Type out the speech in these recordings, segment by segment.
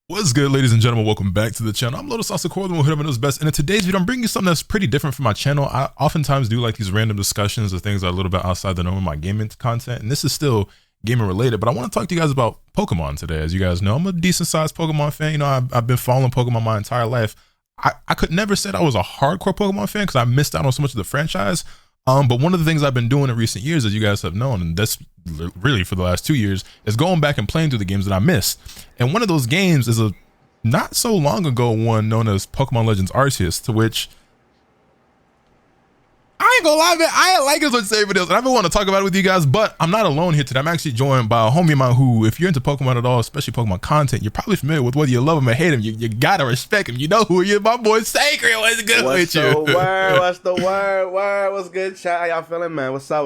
What's good, ladies and gentlemen? Welcome back to the channel. I'm Lotus Sauce Corlin, who knows best. And in today's video, I'm bringing you something that's pretty different from my channel. I oftentimes do like these random discussions of things that are a little bit outside the norm of my gaming content. And this is still gaming related, but I want to talk to you guys about Pokemon today. As you guys know, I'm a decent sized Pokemon fan. You know, I've been following Pokemon my entire life. I could never say that I was a hardcore Pokemon fan because I missed out on so much of the franchise. But one of the things I've been doing in recent years, as you guys have known, and that's really for the last 2 years, is going back and playing through the games that I missed. And one of those games is a not so long ago one known as Pokemon Legends Arceus, to which I ain't gonna lie, man, I like it on save videos, and I've been wanting to talk about it with you guys, but I'm not alone here today. I'm actually joined by a homie of mine who, if you're into Pokemon at all, especially Pokemon content, you're probably familiar with. Whether you love him or hate him, you gotta respect him. You know who he is, my boy Sacred. What's good with you? What's the word? What's good, chat? How y'all feeling, man? What's up?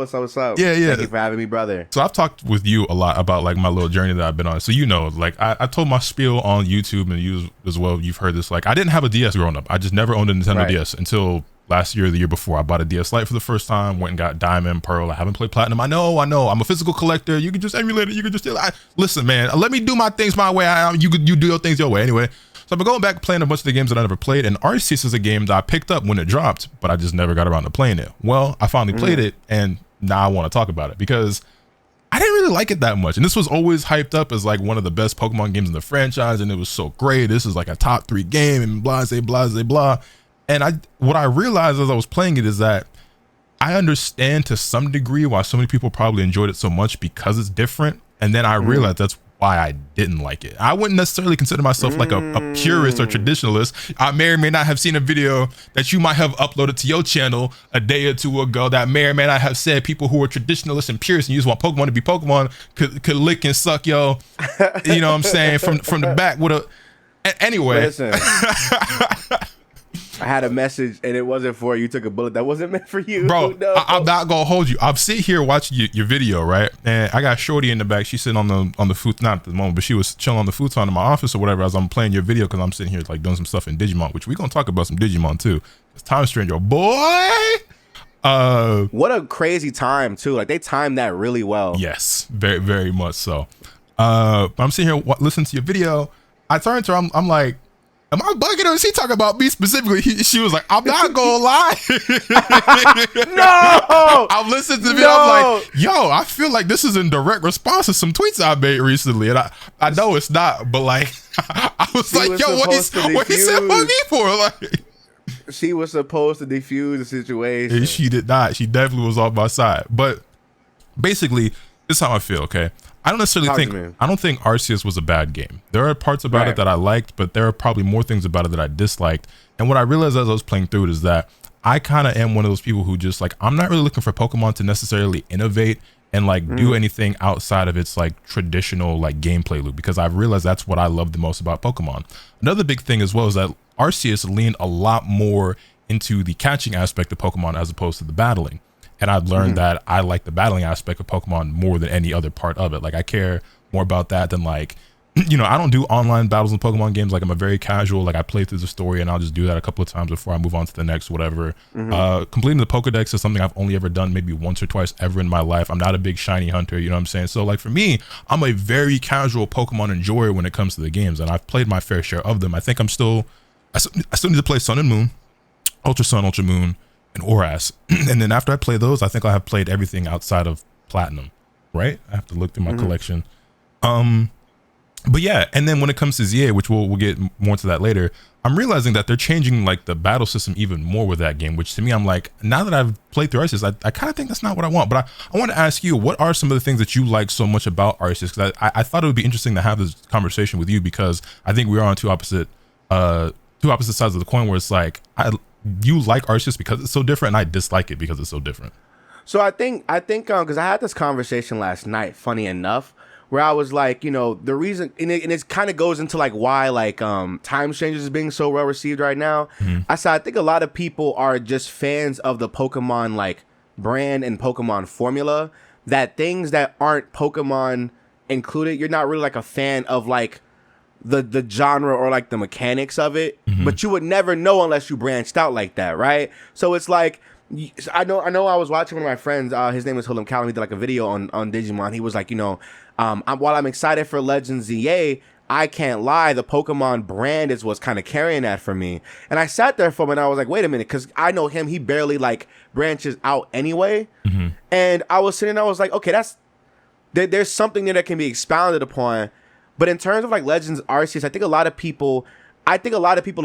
Yeah. Thank you for having me, brother. So I've talked with you a lot about like my little journey that I've been on. So you know, like I told my spiel on YouTube, and you as well, you've heard this. Like I didn't have a DS growing up. I just never owned a Nintendo DS until last year or the year before. I bought a DS Lite for the first time, went and got Diamond, Pearl. I haven't played Platinum. I know. I'm a physical collector. You can just emulate it. You can just listen, man. Let me do my things my way. You do your things your way. Anyway, so I've been going back playing a bunch of the games that I never played, and Arceus is a game that I picked up when it dropped, but I just never got around to playing it. Well, I finally played it, and now I want to talk about it because I didn't really like it that much. And this was always hyped up as like one of the best Pokemon games in the franchise, and it was so great. This is like a top 3 game, and blah, blah. And what I realized as I was playing it is that I understand to some degree why so many people probably enjoyed it so much because it's different. And then I realized that's why I didn't like it. I wouldn't necessarily consider myself like a purist or traditionalist. I may or may not have seen a video that you might have uploaded to your channel a day or two ago that may or may not have said people who are traditionalists and purists and you just want Pokemon to be Pokemon could lick and suck yo, you know what I'm saying, from the back with a... Anyway. Listen. I had a message and it wasn't for you. Took a bullet that wasn't meant for you. Bro, no. I'm not gonna hold you. I'm sitting here watching your video, right? And I got Shorty in the back. She's sitting on the foot, not at the moment, but she was chilling on the futon in my office or whatever as I'm playing your video because I'm sitting here like doing some stuff in Digimon, which we're gonna talk about some Digimon too. It's Time Stranger, boy. What a crazy time too. Like they timed that really well. Yes, very, very much so. But I'm sitting here listening to your video. I turned to her, I'm like, am I bugging her? She talking about me specifically. She was like, I'm not gonna lie. No! I'm listening to the video. I'm like, yo, I feel like this is in direct response to some tweets I made recently. And I know it's not, but like, I was like, yo, what he said for me for? Like, she was supposed to defuse the situation. She did not. She definitely was on my side. But basically, this is how I feel, okay? I don't necessarily think Arceus was a bad game. There are parts about it that I liked, but there are probably more things about it that I disliked. And what I realized as I was playing through it is that I kind of am one of those people who just like, I'm not really looking for Pokemon to necessarily innovate and like do anything outside of its like traditional like gameplay loop, because I've realized that's what I love the most about Pokemon. Another big thing as well is that Arceus leaned a lot more into the catching aspect of Pokemon as opposed to the battling. And I've learned that I like the battling aspect of Pokemon more than any other part of it. Like I care more about that than like, you know, I don't do online battles in Pokemon games. Like I'm a very casual, like I play through the story and I'll just do that a couple of times before I move on to the next, whatever. Completing the Pokedex is something I've only ever done maybe once or twice ever in my life. I'm not a big shiny hunter, you know what I'm saying? So like for me, I'm a very casual Pokemon enjoyer when it comes to the games, and I've played my fair share of them. I think I still need to play Sun and Moon, Ultra Sun, Ultra Moon, and Oras. And then after I play those, I think I have played everything outside of Platinum, right? I have to look through my collection. But yeah, and then when it comes to ZA, which we'll get more into that later, I'm realizing that they're changing like the battle system even more with that game, which to me, I'm like, now that I've played through Arceus, I kind of think that's not what I want. But I want to ask you, what are some of the things that you like so much about Arceus? Because I thought it would be interesting to have this conversation with you, because I think we are on two opposite sides of the coin, where it's like, you like Arceus because it's so different, and I dislike it because it's so different. So I think because I had this conversation last night, funny enough, where I was like, you know, the reason, and it kind of goes into like why like Time Strangers is being so well received right now. I said I think a lot of people are just fans of the Pokemon like brand and Pokemon formula, that things that aren't Pokemon included, you're not really like a fan of like the genre or like the mechanics of it, but you would never know unless you branched out like that, right? So it's like, I know I was watching one of my friends, his name is Hillam Callum, he did like a video on Digimon. He was like, you know, while I'm excited for Legends ZA, I can't lie, the Pokemon brand is what's kind of carrying that for me. And I sat there for a minute, I was like, wait a minute, because I know him, he barely like branches out anyway. And I was sitting there, I was like, okay, there's something there that can be expounded upon. But in terms of like Legends Arceus, I think a lot of people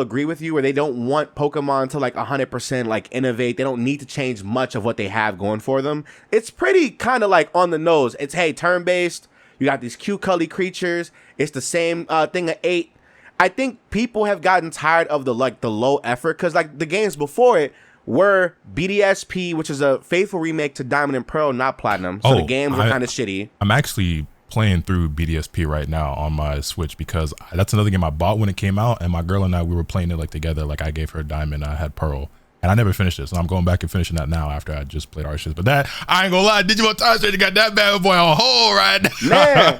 agree with you where they don't want Pokemon to like 100% like innovate. They don't need to change much of what they have going for them. It's pretty kind of like on the nose. It's, hey, turn-based. You got these cute cuddly creatures. It's the same thing at 8. I think people have gotten tired of the low effort because like the games before it were BDSP, which is a faithful remake to Diamond and Pearl, not Platinum. So the games were kind of shitty. I'm actually playing through BDSP right now on my Switch because that's another game I bought when it came out, and my girl and I, we were playing it like together. Like I gave her Diamond, I had Pearl, and I never finished it, so I'm going back and finishing that now after I just played Arceus. But that, I ain't gonna lie, Digimon Time Stranger got that bad boy on hold right now. Man,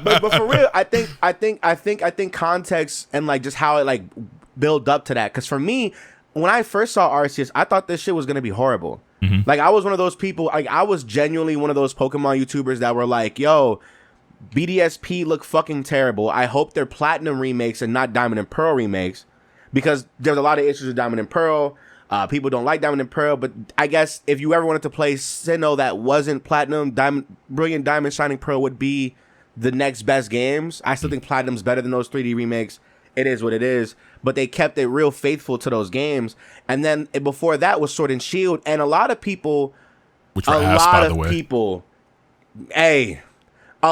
no, but for real, I think context and like just how it like build up to that. Because for me, when I first saw Arceus, I thought this shit was gonna be horrible. Like I was one of those people, like I was genuinely one of those Pokemon YouTubers that were like, yo, BDSP look fucking terrible. I hope they're Platinum remakes and not Diamond and Pearl remakes, because there's a lot of issues with Diamond and Pearl. People don't like Diamond and Pearl, but I guess if you ever wanted to play Sinnoh that wasn't Platinum, Brilliant Diamond, Shining Pearl would be the next best games. I still think Platinum's better than those 3D remakes. It is what it is, but they kept it real faithful to those games. And then before that was Sword and Shield, and a lot of people, a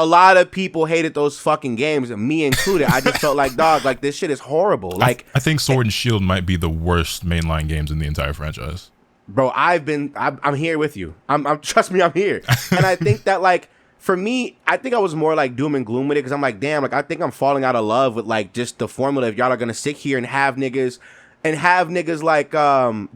lot of people hated those fucking games, me included. I just felt like, dog, like this shit is horrible. Like I think Sword and Shield might be the worst mainline games in the entire franchise. Bro, I'm here with you. I'm trust me, I'm here. And I think that like for me, I think I was more like doom and gloom with it because I'm like, damn, like I think I'm falling out of love with like just the formula. If y'all are gonna sit here and have niggas like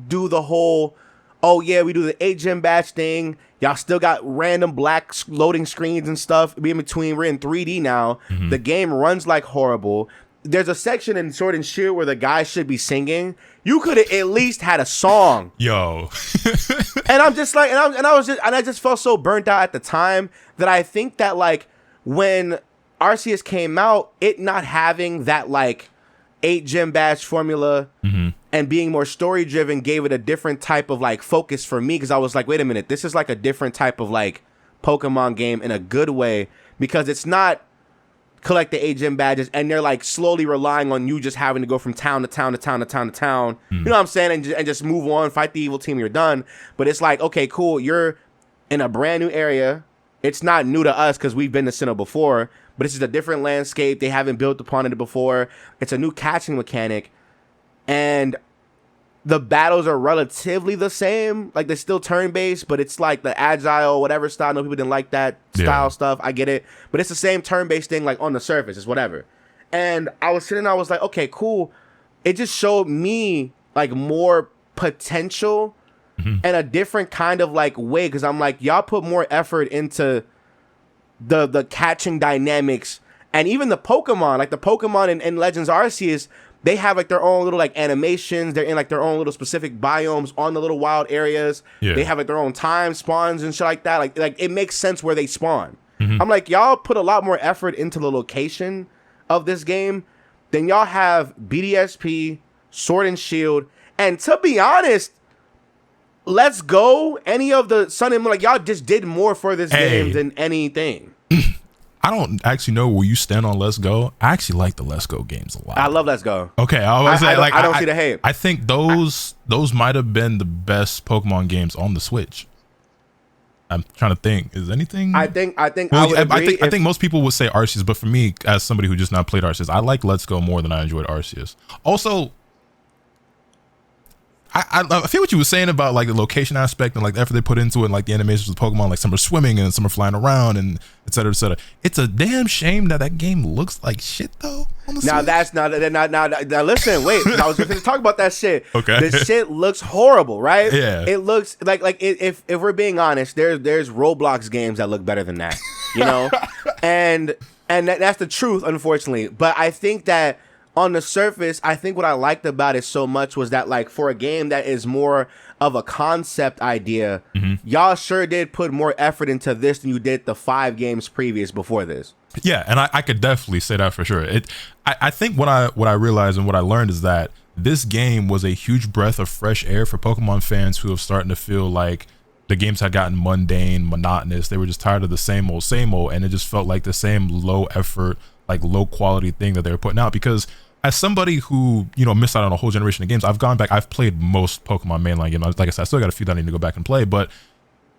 do the whole, oh yeah, we do the 8 gym batch thing. Y'all still got random black loading screens and stuff in between. We're in 3D now. The game runs like horrible. There's a section in Sword and Shield where the guy should be singing. You could have at least had a song. Yo. And I'm just like, I just felt so burnt out at the time that I think that like when Arceus came out, it not having that like 8 gym badge formula and being more story driven gave it a different type of like focus for me, because I was like, wait a minute, this is like a different type of like Pokemon game in a good way, because it's not collect the 8 gym badges and they're like slowly relying on you just having to go from town to town to town to town to town. You know what I'm saying? And just move on, fight the evil team, you're done. But it's like, okay, cool, you're in a brand new area. It's not new to us because we've been to Sinnoh before, but this is a different landscape. They haven't built upon it before. It's a new catching mechanic. And the battles are relatively the same. Like, they're still turn-based, but it's like the agile, whatever style. No, people didn't like that style stuff. I get it. But it's the same turn-based thing, like, on the surface. It's whatever. And I was sitting there, I was like, okay, cool. It just showed me, like, more potential and a different kind of, like, way. Because I'm like, y'all put more effort into the catching dynamics. And even the Pokemon, like, the Pokemon in Legends Arceus, they have like their own little like animations. They're in like their own little specific biomes on the little wild areas. They have like their own time spawns and shit like that. Like it makes sense where they spawn. I'm like, y'all put a lot more effort into the location of this game than y'all have BDSP, Sword and Shield, and to be honest, Let's Go, any of the Sun and Moon, like y'all just did more for this game than anything. I don't actually know where you stand on Let's Go. I actually like the Let's Go games a lot. I love Let's Go. Okay, I don't see the hate. I think those might have been the best Pokemon games on the Switch. I'm trying to think. Is anything? I think I think most people would say Arceus, but for me, as somebody who just not played Arceus, I like Let's Go more than I enjoyed Arceus. Also, I feel what you were saying about like the location aspect and like the effort they put into it, and like the animations with Pokemon, like some are swimming and some are flying around and et cetera, et cetera. It's a damn shame that game looks like shit though. Now that's not now listen, wait. I was going to talk about that shit. Okay, this shit looks horrible, right? Yeah, it looks like if we're being honest, there's Roblox games that look better than that, you know, and that's the truth, unfortunately. But I think that on the surface, I think what I liked about it so much was that, like, for a game that is more of a concept idea, y'all sure did put more effort into this than you did the 5 games previous before this. Yeah, and I could definitely say that for sure. I think what I realized and what I learned is that this game was a huge breath of fresh air for Pokemon fans who have starting to feel like the games had gotten mundane, monotonous. They were just tired of the same old, and it just felt like the same low effort, like low quality thing that they were putting out. Because as somebody who, you know, missed out on a whole generation of games, I've gone back, I've played most Pokemon mainline games. Like I said, I still got a few that I need to go back and play, but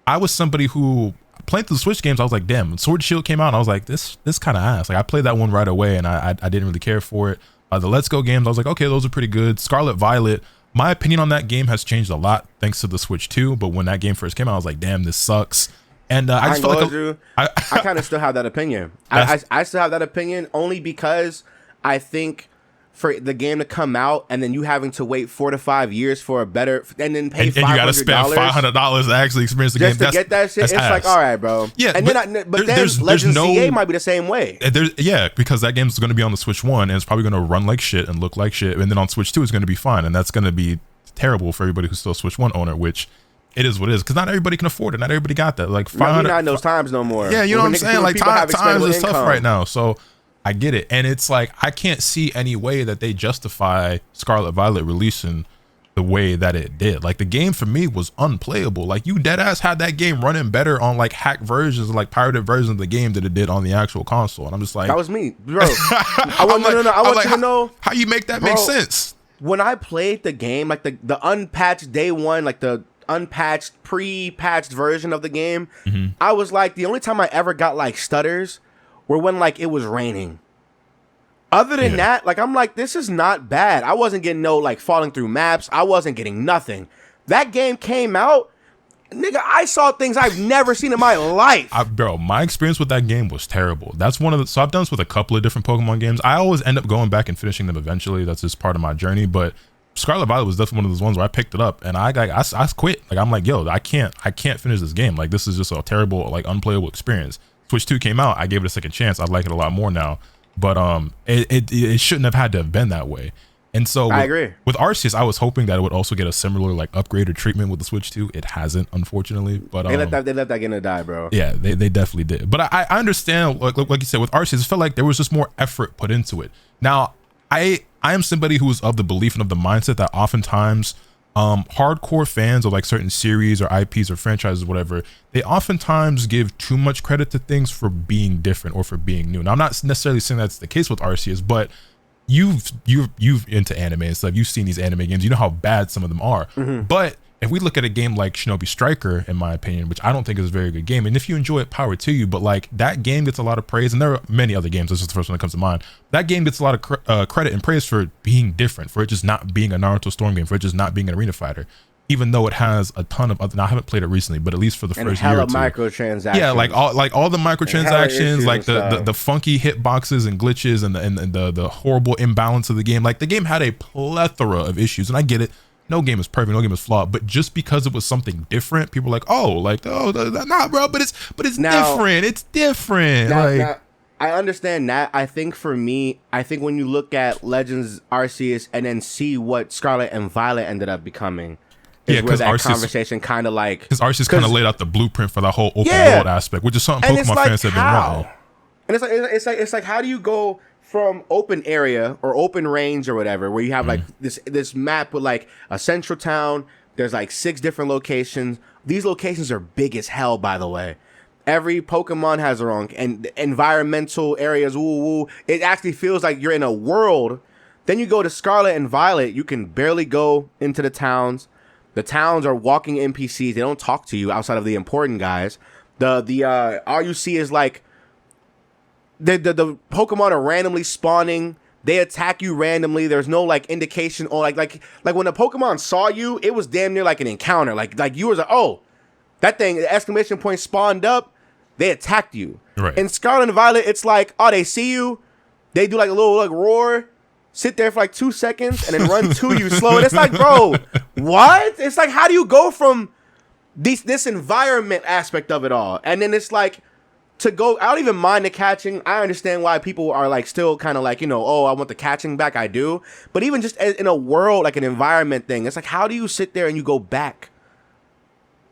I was somebody who playing through the Switch games, I was like, damn, Sword Shield came out and I was like, this kind of ass. Like I played that one right away and I didn't really care for it. The Let's Go games, I was like, okay, those are pretty good. Scarlet Violet, my opinion on that game has changed a lot thanks to the Switch 2, but when that game first came out, I was like, damn, this sucks. And I just felt like I kind of still have that opinion. I still have that opinion only because I think for the game to come out and then you having to wait 4 to 5 years for a better and then pay $500 and you gotta spend $500 to actually experience the game just to get that shit. It's ass. Like, all right, bro. Yeah, and then Legends ZA might be the same way. Yeah, because that game's going to be on the Switch 1 and it's probably going to run like shit and look like shit, and then on Switch 2 it's going to be fine, and that's going to be terrible for everybody who's still a Switch 1 owner, which it is what it is, because not everybody can afford it. Not everybody got that. Like 500. We're not in those times no more. Yeah, you know what I'm saying? Like times is tough right now, so I get it. And it's like, I can't see any way that they justify Scarlet Violet releasing the way that it did. Like the game for me was unplayable. Like you dead ass had that game running better on like hack versions, like pirated versions of the game than it did on the actual console. And I'm just like, that was me, bro. I want you to know how you make that make sense. When I played the game, like the unpatched day one, like the unpatched pre-patched version of the game, I was like, the only time I ever got like stutters were when like it was raining. Other than that, like I'm like, this is not bad. I wasn't getting no like falling through maps. I wasn't getting nothing. That game came out, nigga, I saw things I've never seen in my life. Bro, my experience with that game was terrible. That's one of the, so I've done this with a couple of different Pokemon games. I always end up going back and finishing them eventually. That's just part of my journey. But Scarlet Violet was definitely one of those ones where I picked it up and I quit. Like I'm like, yo, I can't finish this game. Like this is just a terrible, like unplayable experience. Switch 2 came out, I gave it a second chance. I like it a lot more now. But it shouldn't have had to have been that way. And so I agree. With Arceus, I was hoping that it would also get a similar like upgrade or treatment with the Switch 2. It hasn't, unfortunately. But they let that game to die, bro. Yeah, they definitely did. But I understand, like you said, with Arceus, it felt like there was just more effort put into it. Now, I am somebody who is of the belief and of the mindset that oftentimes hardcore fans of like certain series or IPs or franchises, whatever, they oftentimes give too much credit to things for being different or for being new. Now, I'm not necessarily saying that's the case with Arceus, but you've into anime and stuff. You've seen these anime games. You know how bad some of them are. But if we look at a game like Shinobi Striker, in my opinion, which I don't think is a very good game, and if you enjoy it, power to you, but like that game gets a lot of praise, and there are many other games, this is the first one that comes to mind, that game gets a lot of credit and praise for being different, for it just not being a Naruto Storm game, for it just not being an arena fighter, even though it has a ton of other, now I haven't played it recently, but at least for the first year or two. Microtransactions. Yeah, like all the microtransactions, like the funky hitboxes and glitches and the horrible imbalance of the game. Like the game had a plethora of issues, and I get it. No game is perfect, no game is flawed, but just because it was something different, people are like, nah, bro, but it's now, different. It's different. Now, I understand that. I think for me, when you look at Legends Arceus and then see what Scarlet and Violet ended up becoming, is where that conversation kind of like, because Arceus kind of laid out the blueprint for that whole open world aspect, which is something Pokemon fans have been wanting. And it's like how do you go from open area or open range or whatever, where you have like this map with like a central town, there's like 6 different locations. These locations are big as hell, by the way. Every Pokemon has their own and environmental areas. Woo. It actually feels like you're in a world. Then you go to Scarlet and Violet, you can barely go into the towns. The towns are walking NPCs. They don't talk to you outside of the important guys. The all you see is like the Pokemon are randomly spawning. They attack you randomly. There's no like indication or like when a Pokemon saw you, it was damn near like an encounter. Like you was like, oh, that thing, the exclamation point spawned up. They attacked you. Right. In Scarlet and Violet, it's like, oh, they see you. They do like a little like roar, sit there for like 2 seconds, and then run to you slow. And it's like, bro, what? It's like, how do you go from this environment aspect of it all, and then it's like, to go, I don't even mind the catching. I understand why people are like still kind of like, you know, oh, I want the catching back. I do. But even just in a world, like an environment thing, it's like, how do you sit there and you go back?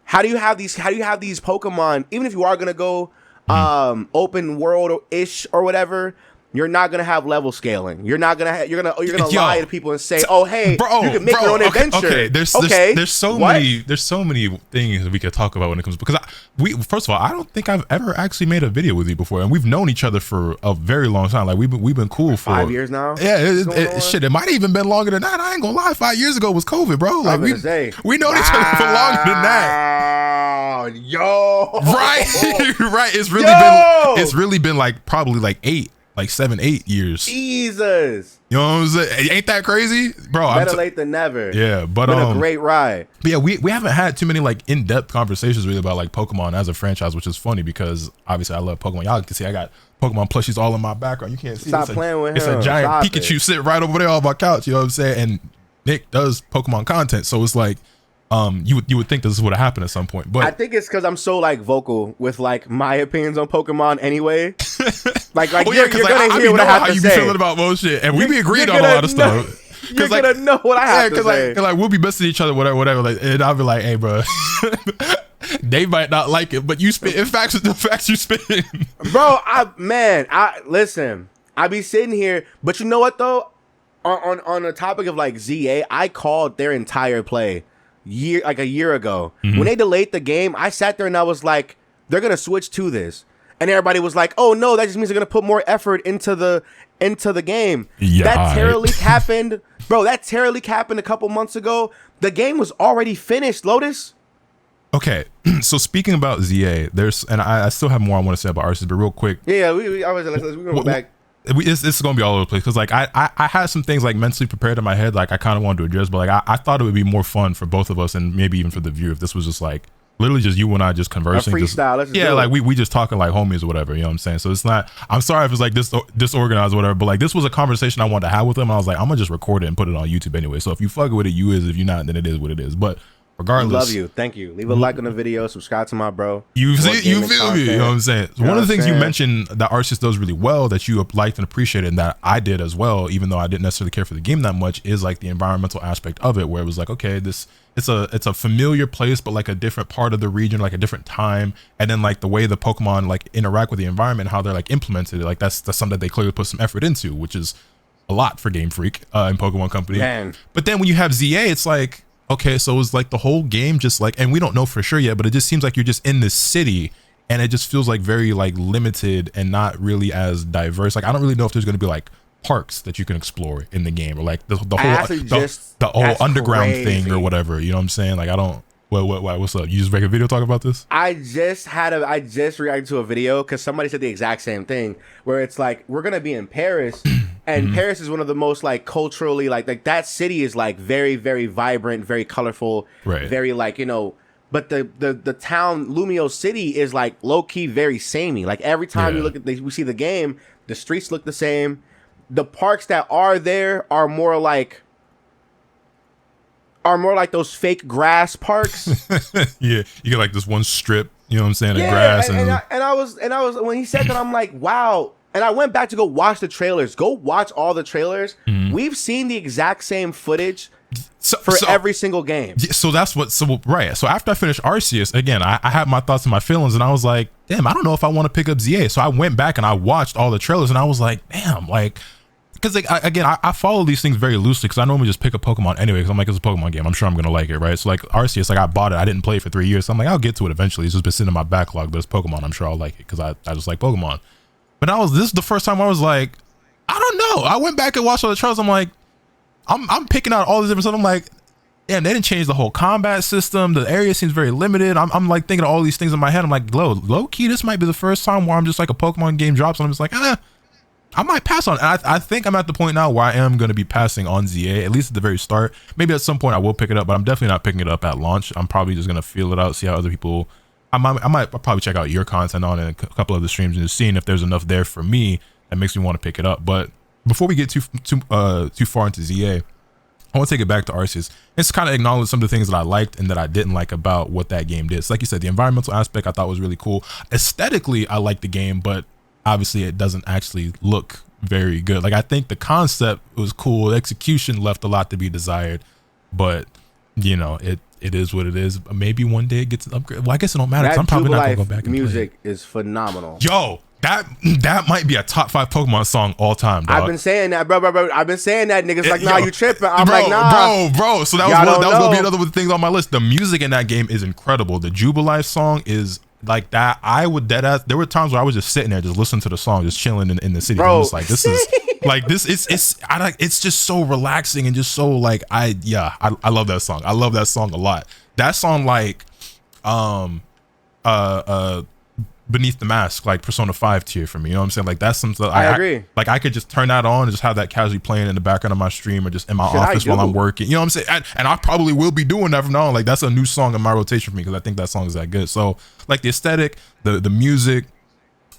How do you have these Pokemon, even if you are going to go open world-ish or whatever, you're not gonna have level scaling. You're gonna lie to people and say, "Oh, hey, you can make your own adventure." Okay, there's so many things we could talk about when it comes, because first of all, I don't think I've ever actually made a video with you before, and we've known each other for a very long time. Like we've been cool for 5 years now. Yeah, shit, it might have even been longer than that. I ain't gonna lie, 5 years ago was COVID, bro. Like we known each other for longer than that. Yo, right. It's really been like probably like 7, 8 years. Jesus. You know what I'm saying? Ain't that crazy? Bro, better late than never. Yeah, but been a great ride. But yeah, we haven't had too many like in-depth conversations really about like Pokemon as a franchise, which is funny because obviously I love Pokemon. Y'all can see I got Pokemon plushies all in my background. You can't see. Stop playing with him. It's a giant Pikachu sitting right over there on my couch. You know what I'm saying? And Nick does Pokemon content, so it's like you would think this would have happened at some point, but I think it's because I'm so like vocal with like my opinions on Pokemon anyway. like you're gonna hear what I have to say. You be feeling about most shit, and we be agreed on a lot of stuff. You're gonna know what I have to say. Like we'll be messaging each other, whatever. Like, and I'll be like, "Hey, bro, they might not like it, but you spit. In fact, the facts you spit, bro. I listen. I be sitting here, but you know what though? On the topic of like ZA, I called their entire play a year ago. When they delayed the game, I sat there and I was like, they're gonna switch to this, and everybody was like, oh no, that just means they're gonna put more effort into the game. That Terra Leak happened, bro. That Terra Leak happened a couple months ago. The game was already finished, Lotus. Okay, so speaking about ZA, and I still have more I want to say about Arceus, but real quick, we're gonna go back. It's gonna be all over the place because like I had some things like mentally prepared in my head, like I kind of wanted to address, but like I thought it would be more fun for both of us and maybe even for the viewer if this was just like literally just you and I just conversing, a freestyle. We just talking like homies or whatever, you know what I'm saying? So it's not, I'm sorry if it's like disorganized or whatever, but like this was a conversation I wanted to have with him, and I was like, I'm gonna just record it and put it on YouTube anyway. So if you fuck with it, you is. If you not, then it is what it is. But regardless, love you. Thank you. Leave a like on the video. Subscribe to my bro. You feel me? You know what I'm saying? So one of the things you mentioned that Arceus does really well that you liked and appreciated, and that I did as well, even though I didn't necessarily care for the game that much, is like the environmental aspect of it, where it was like, okay, it's a familiar place, but like a different part of the region, like a different time, and then like the way the Pokemon like interact with the environment, how they're like implemented, like that's something that they clearly put some effort into, which is a lot for Game Freak and Pokemon Company. Man. But then when you have ZA, it's like, okay, so it's like the whole game just like, and we don't know for sure yet, but it just seems like you're just in this city, and it just feels like very like limited and not really as diverse. Like I don't really know if there's going to be like parks that you can explore in the game, or like the whole underground thing or whatever. You know what I'm saying? Like I don't. What's up? You just make a video talk about this? I just reacted to a video because somebody said the exact same thing, where it's like we're gonna be in Paris. And Paris is one of the most like culturally like that city is like very, very vibrant, very colorful, right. Very like, you know, but the town Lumio City is like low key very samey. Like every time we see the game, the streets look the same. The parks that are there are more like those fake grass parks. Yeah, you get like this one strip, you know what I'm saying, of grass. And I was when he said that, I'm like, wow. And I went back to go watch the trailers. Go watch all the trailers. We've seen the exact same footage for every single game. So that's what. So right. So after I finished Arceus, again, I had my thoughts and my feelings, and I was like, damn, I don't know if I want to pick up ZA. So I went back and I watched all the trailers, and I was like, damn, like, because like I follow these things very loosely because I normally just pick up Pokemon anyway because I'm like, it's a Pokemon game. I'm sure I'm gonna like it, right? So like Arceus, like I bought it. I didn't play it for 3 years. So I'm like, I'll get to it eventually. It's just been sitting in my backlog, but it's Pokemon. I'm sure I'll like it because I just like Pokemon. But this is the first time I was like, I don't know. I went back and watched all the trailers. I'm like, I'm picking out all these different stuff. I'm like, damn, they didn't change the whole combat system. The area seems very limited. I'm like thinking of all these things in my head. I'm like, low key, this might be the first time where I'm just like a Pokemon game drops and I'm just like, I might pass on it. And I think I'm at the point now where I am going to be passing on ZA, at least at the very start. Maybe at some point I will pick it up, but I'm definitely not picking it up at launch. I'm probably just going to feel it out, see how other people... I might probably check out your content on it, a couple of the streams, and just seeing if there's enough there for me that makes me want to pick it up. But before we get too far into ZA, I want to take it back to Arceus. It's kind of acknowledge some of the things that I liked and that I didn't like about what that game did. So like you said, the environmental aspect I thought was really cool. Aesthetically, I liked the game, but obviously it doesn't actually look very good. Like I think the concept was cool. Execution left a lot to be desired, but you know, it is what it is. Maybe one day it gets an upgrade. Well, I guess it don't matter because I'm probably not gonna go back and music play it. Is phenomenal. Yo, that might be a top 5 Pokemon song all time, dog. I've been saying that, bro. I've been saying that. Niggas like, nah, you tripping. I'm like, nah. Bro. So that was gonna be another thing on my list. The music in that game is incredible. The Jubilife song is like that. I would deadass. There were times where I was just sitting there, just listening to the song, just chilling in the city. Bro, I'm just like, this is like this. It's just so relaxing and just so like I love that song. I love that song a lot. That song like Beneath the Mask, like Persona 5 tier for me. You know what I'm saying? Like that's something I agree. Like I could just turn that on and just have that casually playing in the background of my stream or just in my office while I'm working. You know what I'm saying? And I probably will be doing that from now on. Like that's a new song in my rotation for me because I think that song is that good. So like the aesthetic, the music,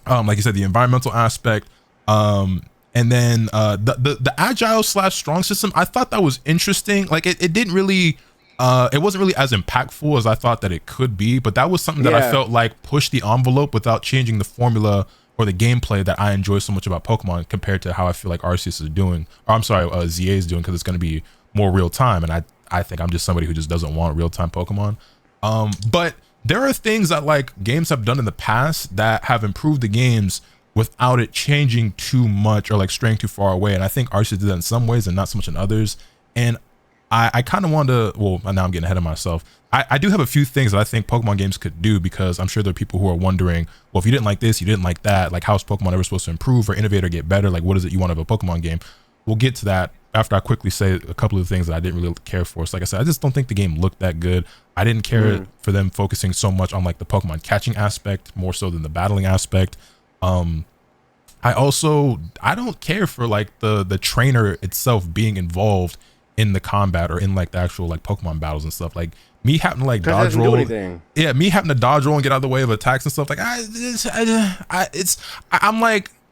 like you said, the environmental aspect, and then the agile / strong system, I thought that was interesting. Like it didn't really it wasn't really as impactful as I thought that it could be, but that was something that I felt like pushed the envelope without changing the formula or the gameplay that I enjoy so much about Pokemon compared to how I feel like Arceus is doing, or I'm sorry, ZA is doing, because it's going to be more real time, and I think I'm just somebody who just doesn't want real time Pokemon. But there are things that like games have done in the past that have improved the games without it changing too much or like straying too far away, and I think Arceus did that in some ways and not so much in others. And I kind of want to, well, now I'm getting ahead of myself. I do have a few things that I think Pokemon games could do, because I'm sure there are people who are wondering, well, if you didn't like this, you didn't like that, like how's Pokemon ever supposed to improve or innovate or get better? Like what is it you want of a Pokemon game? We'll get to that after I quickly say a couple of things that I didn't really care for. So like I said, I just don't think the game looked that good. I didn't care for them focusing so much on like the Pokemon catching aspect more so than the battling aspect. I don't care for like the trainer itself being involved in the combat or in like the actual like Pokemon battles and stuff. Like me having to like dodge roll, me having to dodge roll and get out of the way of attacks and stuff. Like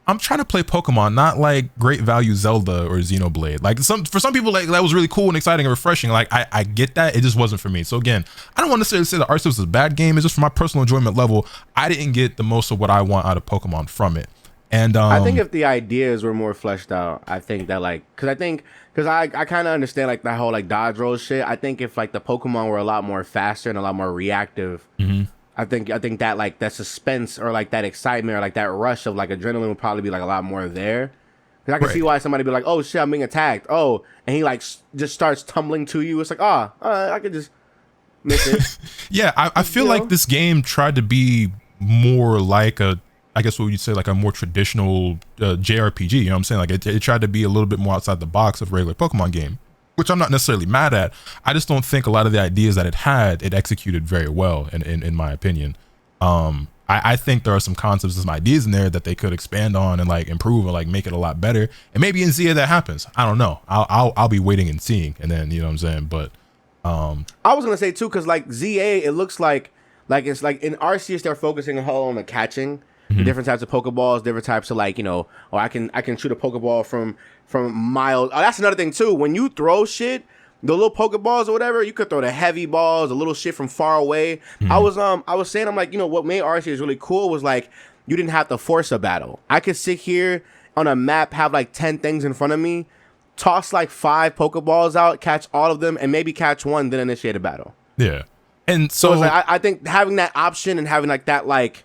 I'm trying to play Pokemon, not like Great Value Zelda or Xenoblade. Like for some people, like that was really cool and exciting and refreshing. Like I get that, it just wasn't for me. So again, I don't want to necessarily say that Arceus is a bad game. It's just for my personal enjoyment level, I didn't get the most of what I want out of Pokemon from it. And I think if the ideas were more fleshed out, I think that like, because I kind of understand like that whole like dodge roll shit. I think if like the Pokemon were a lot more faster and a lot more reactive, I think that like that suspense or like that excitement or like that rush of like adrenaline would probably be like a lot more there. Because I can see why somebody be like, oh shit, I'm being attacked. Oh, and he like just starts tumbling to you. It's like, I could just miss it. Yeah, I feel like this game tried to be more like I guess what you'd say like a more traditional JRPG, you know what I'm saying? Like it tried to be a little bit more outside the box of a regular Pokemon game, which I'm not necessarily mad at. I just don't think a lot of the ideas that it executed very well in my opinion. I think there are some concepts and some ideas in there that they could expand on and like improve or like make it a lot better. And maybe in ZA that happens. I don't know. I'll be waiting and seeing, and then you know what I'm saying. But I was gonna say too, because like ZA, it looks like it's like in Arceus they're focusing on the catching. Different types of Pokeballs, different types of like, you know, or I can shoot a Pokeball from miles. Oh, that's another thing too. When you throw shit, the little Pokeballs or whatever, you could throw the heavy balls, the little shit from far away. I was saying, I'm like, you know, what made Arceus really cool was like you didn't have to force a battle. I could sit here on a map, have like 10 things in front of me, toss like 5 Pokeballs out, catch all of them, and maybe catch one, then initiate a battle. Yeah, and so it's like, I think having that option and having like that like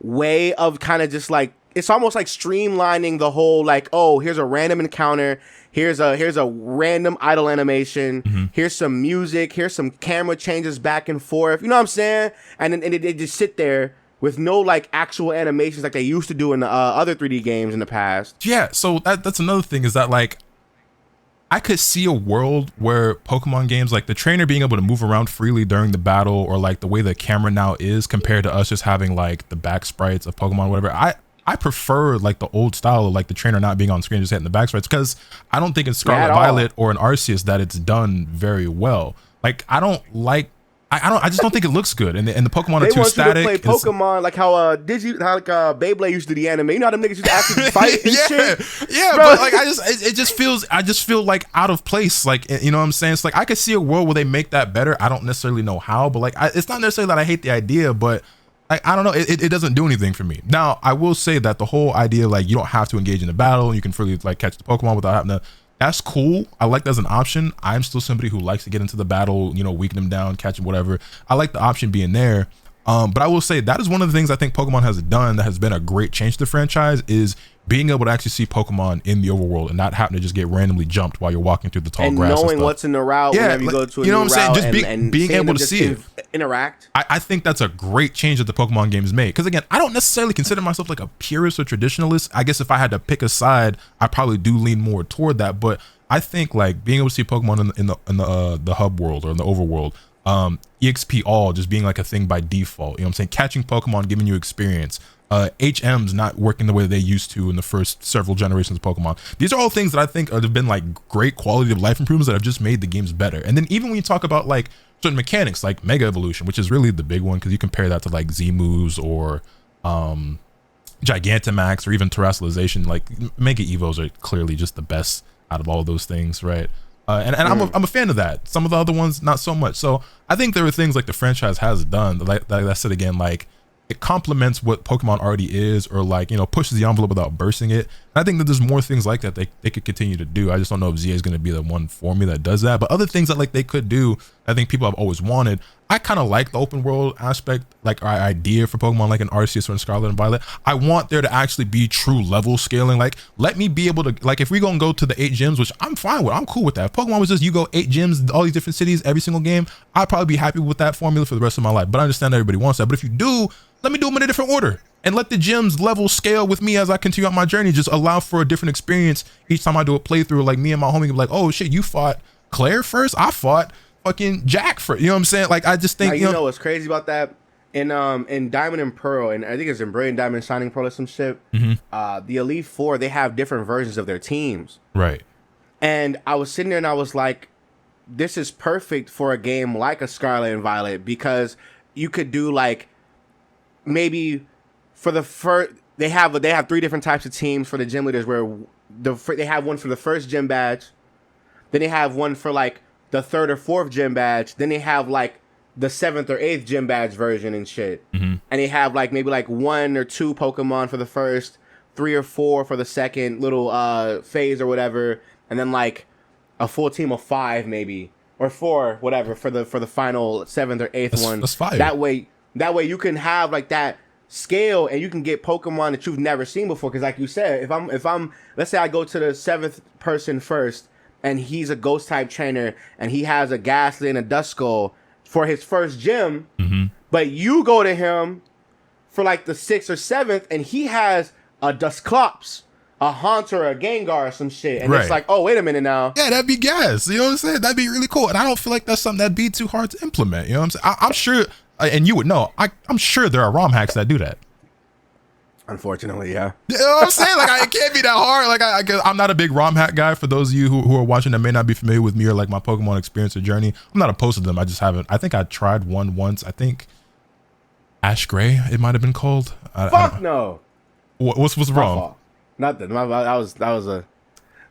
way of kind of just like, it's almost like streamlining the whole like, oh, here's a random encounter, here's a random idle animation, here's some music, here's some camera changes back and forth, you know what I'm saying? And then they just sit there with no like actual animations like they used to do in the other 3D games in the past. Yeah, so that's another thing, is that like I could see a world where Pokemon games, like the trainer being able to move around freely during the battle, or like the way the camera now is compared to us just having like the back sprites of Pokemon, whatever. I prefer like the old style of like the trainer not being on screen, just hitting the back sprites, because I don't think in Scarlet Violet or in Arceus that it's done very well. Like I don't like I just don't think it looks good, and the Pokemon are too static. They want you to play Pokemon like how Beyblade used to do the anime. You know how them niggas used to actually fight and shit. Yeah, bro. But like it just feel like out of place. Like, you know what I'm saying? It's like I could see a world where they make that better. I don't necessarily know how, but like it's not necessarily that I hate the idea, but like I don't know, it doesn't do anything for me. Now I will say that the whole idea like you don't have to engage in a battle, you can freely like catch the Pokemon without having to. That's cool. I like that as an option. I'm still somebody who likes to get into the battle, you know, weaken them down, catch them, whatever. I like the option being there. But I will say that is one of the things I think Pokemon has done that has been a great change to the franchise is being able to actually see Pokemon in the overworld and not having to just get randomly jumped while you're walking through the tall grass. And knowing what's in the route whenever you go to a new route. You know what I'm saying? Just being able to see it. Interact. I think that's a great change that the Pokemon games made. Because again, I don't necessarily consider myself like a purist or traditionalist. I guess if I had to pick a side, I probably do lean more toward that. But I think like being able to see Pokemon in the hub world or in the overworld, EXP all just being like a thing by default. You know what I'm saying? Catching Pokemon, giving you experience. HMs not working the way they used to in the first several generations of Pokemon. These are all things that I think have been like great quality of life improvements that have just made the games better. And then even when you talk about like certain mechanics like Mega Evolution, which is really the big one because you compare that to like Z moves or Gigantamax or even Terrestrialization, like Mega Evos are clearly just the best out of all of those things, right? And I'm a fan of that. Some of the other ones, not so much. So I think there are things like the franchise has done, like I said again, like it complements what Pokemon already is, or like, you know, pushes the envelope without bursting it. And I think that there's more things like that they could continue to do. I just don't know if ZA is going to be the one for me that does that. But other things that like they could do, I think people have always wanted. I kind of like the open world aspect, like our idea for Pokemon, like in Arceus or in Scarlet and Violet. I want there to actually be true level scaling. Like, let me be able to, like, if we gonna go to the 8 gyms, which I'm fine with, I'm cool with that. If Pokemon was just you go 8 gyms, all these different cities, every single game, I'd probably be happy with that formula for the rest of my life. But I understand everybody wants that. But if you do, let me do them in a different order and let the gyms level scale with me as I continue on my journey. Just allow for a different experience each time I do a playthrough. Like me and my homie can be like, oh shit, you fought Claire first, I fought fucking Jack first. You know what I'm saying? Like I just think, now, you know what's crazy about that? In Diamond and Pearl, and I think it's in Brilliant Diamond, Shining Pearl or some shit, the Elite Four, they have different versions of their teams. Right. And I was sitting there and I was like, this is perfect for a game like a Scarlet and Violet, because you could do like, maybe for the first, they have 3 different types of teams for the gym leaders, where they have one for the first gym badge, then they have one for like the 3rd or 4th gym badge, then they have like the 7th or 8th gym badge version and shit, and they have like maybe like 1 or 2 Pokemon for the first, 3 or 4 for the second little phase or whatever, and then like a full team of 5 maybe, or 4, whatever, for the final 7th or 8th one. That's 5. That way you can have like that scale, and you can get Pokemon that you've never seen before. Because like you said, if I'm let's say I go to the 7th person first, and he's a Ghost type trainer, and he has a Ghastly and a Duskull for his first gym, but you go to him for like the 6th or 7th, and he has a Dusclops, a Haunter, a Gengar, or some shit, and it's like, oh, wait a minute now. Yeah, that'd be gas. You know what I'm saying? That'd be really cool. And I don't feel like that's something that'd be too hard to implement. You know what I'm saying? I'm sure. And you would know, I'm sure there are ROM hacks that do that. Unfortunately, yeah. You know what I'm saying? Like, it can't be that hard. Like, I'm not a big ROM hack guy. For those of you who are watching that may not be familiar with me or like my Pokemon experience or journey, I'm not opposed to them. I just haven't. I think I tried one once. I think Ash Gray, it might have been called. Fuck no. What's wrong? Nothing.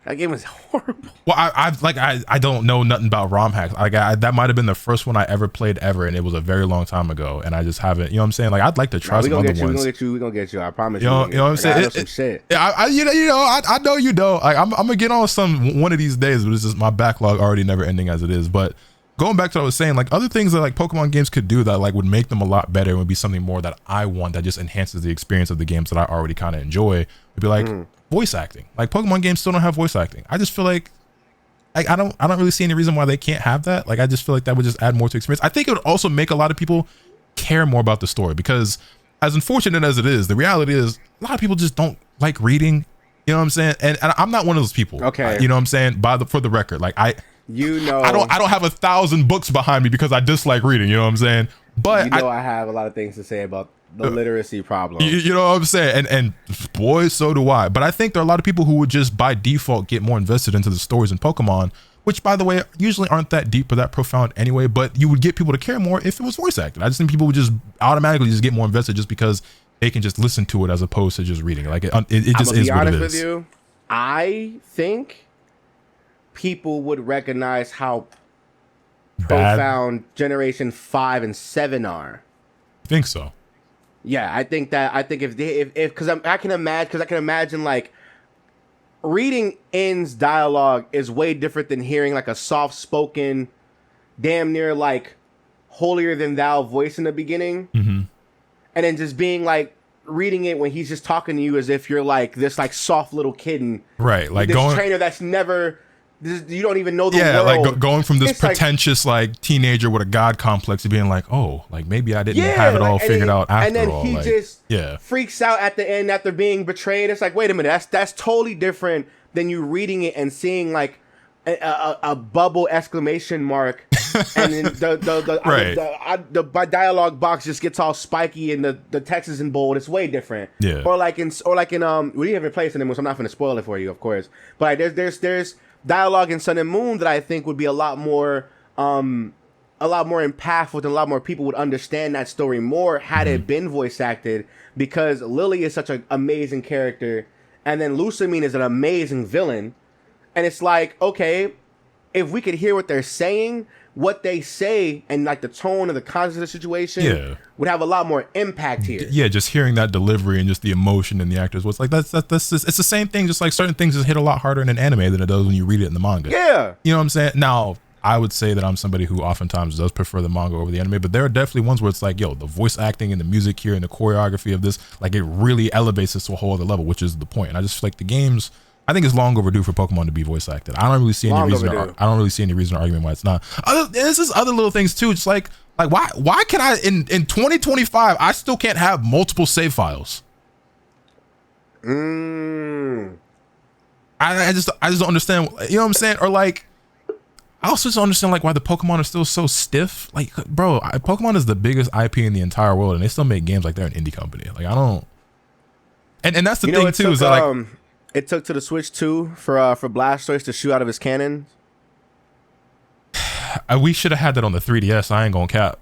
That game was horrible. Well, I don't know nothing about ROM hacks. Like that might have been the first one I ever played ever, and it was a very long time ago, and I just haven't. You know what I'm saying? Like I'd like to try some other ones. We're gonna get you. I promise. You know what I'm saying? I know some shit. I know you know. Like I'm gonna get on some one of these days, but it's just my backlog already never ending as it is. But going back to what I was saying, like other things that like Pokemon games could do that like would make them a lot better and would be something more that I want that just enhances the experience of the games that I already kind of enjoy. Would be like voice acting. Like Pokemon games still don't have voice acting. I just feel like I don't really see any reason why they can't have that. Like I just feel like that would just add more to experience. I think it would also make a lot of people care more about the story, because as unfortunate as it is, the reality is a lot of people just don't like reading. You know what I'm saying? And I'm not one of those people. Okay. You know what I'm saying? For the record, like I don't have 1,000 books behind me because I dislike reading. You know what I'm saying? But I have a lot of things to say about the literacy problem. You know what I'm saying? And boy, so do I. But I think there are a lot of people who would just by default get more invested into the stories in Pokemon, which by the way, usually aren't that deep or that profound anyway, but you would get people to care more if it was voice acted. I just think people would just automatically just get more invested just because they can just listen to it as opposed to just reading it. Like it just is what it is. I'm gonna be honest with you. I think people would recognize how profound Generation 5 and 7 are. I think so. Yeah, I think if because I can imagine like reading N's dialogue is way different than hearing like a soft spoken, damn near like holier than thou voice in the beginning, and then just being like reading it when he's just talking to you as if you're like this like soft little kid, right? Like this trainer that's never. You don't even know the world. Like going from this pretentious like teenager with a god complex to being like, oh, like maybe I didn't have it all figured out after all. And then he just freaks out at the end after being betrayed. It's like, wait a minute, that's totally different than you reading it and seeing like a bubble exclamation mark, and then the dialogue box just gets all spiky and the text is in bold. It's way different. Yeah. Or like in we haven't played Sun and Moon, so I'm not going to spoil it for you, of course. But like, there's dialogue in Sun and Moon that I think would be a lot more impactful, and a lot more people would understand that story more had it been voice acted, because Lily is such an amazing character, and then Lusamine is an amazing villain, and it's like, okay, if we could hear what they're saying, what they say, and like the tone of the context of the situation would have a lot more impact here. Yeah, just hearing that delivery and just the emotion in the actors was like that's it's the same thing. Just like certain things just hit a lot harder in an anime than it does when you read it in the manga. Yeah, you know what I'm saying. Now, I would say that I'm somebody who oftentimes does prefer the manga over the anime, but there are definitely ones where it's like, yo, the voice acting and the music here and the choreography of this, like it really elevates this to a whole other level, which is the point. And I just feel like the games, I think it's long overdue for Pokemon to be voice acted. I don't really see any reason. I don't really see any reason or argument why it's not. This is other little things too. Just like why can I in 2025 I still can't have multiple save files? I just don't understand. You know what I'm saying? Or like, I also just don't understand like why the Pokemon are still so stiff. Like, bro, Pokemon is the biggest IP in the entire world, and they still make games like they're an indie company. Like, I don't. And that's the thing too, is that like. It took to the Switch 2 for Blastoise to shoot out of his cannon. We should have had that on the 3DS. I ain't gonna cap.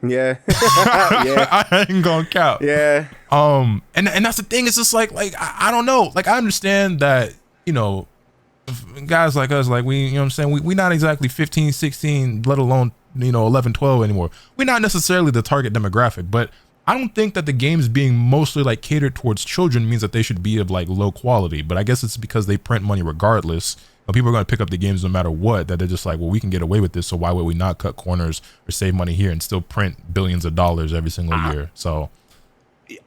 Yeah. Yeah. I ain't gonna cap. Yeah. And that's the thing. It's just like I don't know. Like I understand that, you know, guys like us, like we, you know what I'm saying, we not exactly 15, 16, let alone, you know, 11, 12 anymore. We're not necessarily the target demographic, but I don't think that the games being mostly like catered towards children means that they should be of like low quality, but I guess it's because they print money regardless. But people are going to pick up the games no matter what, that they're just like, well, we can get away with this, so why would we not cut corners or save money here and still print billions of dollars every single year? So,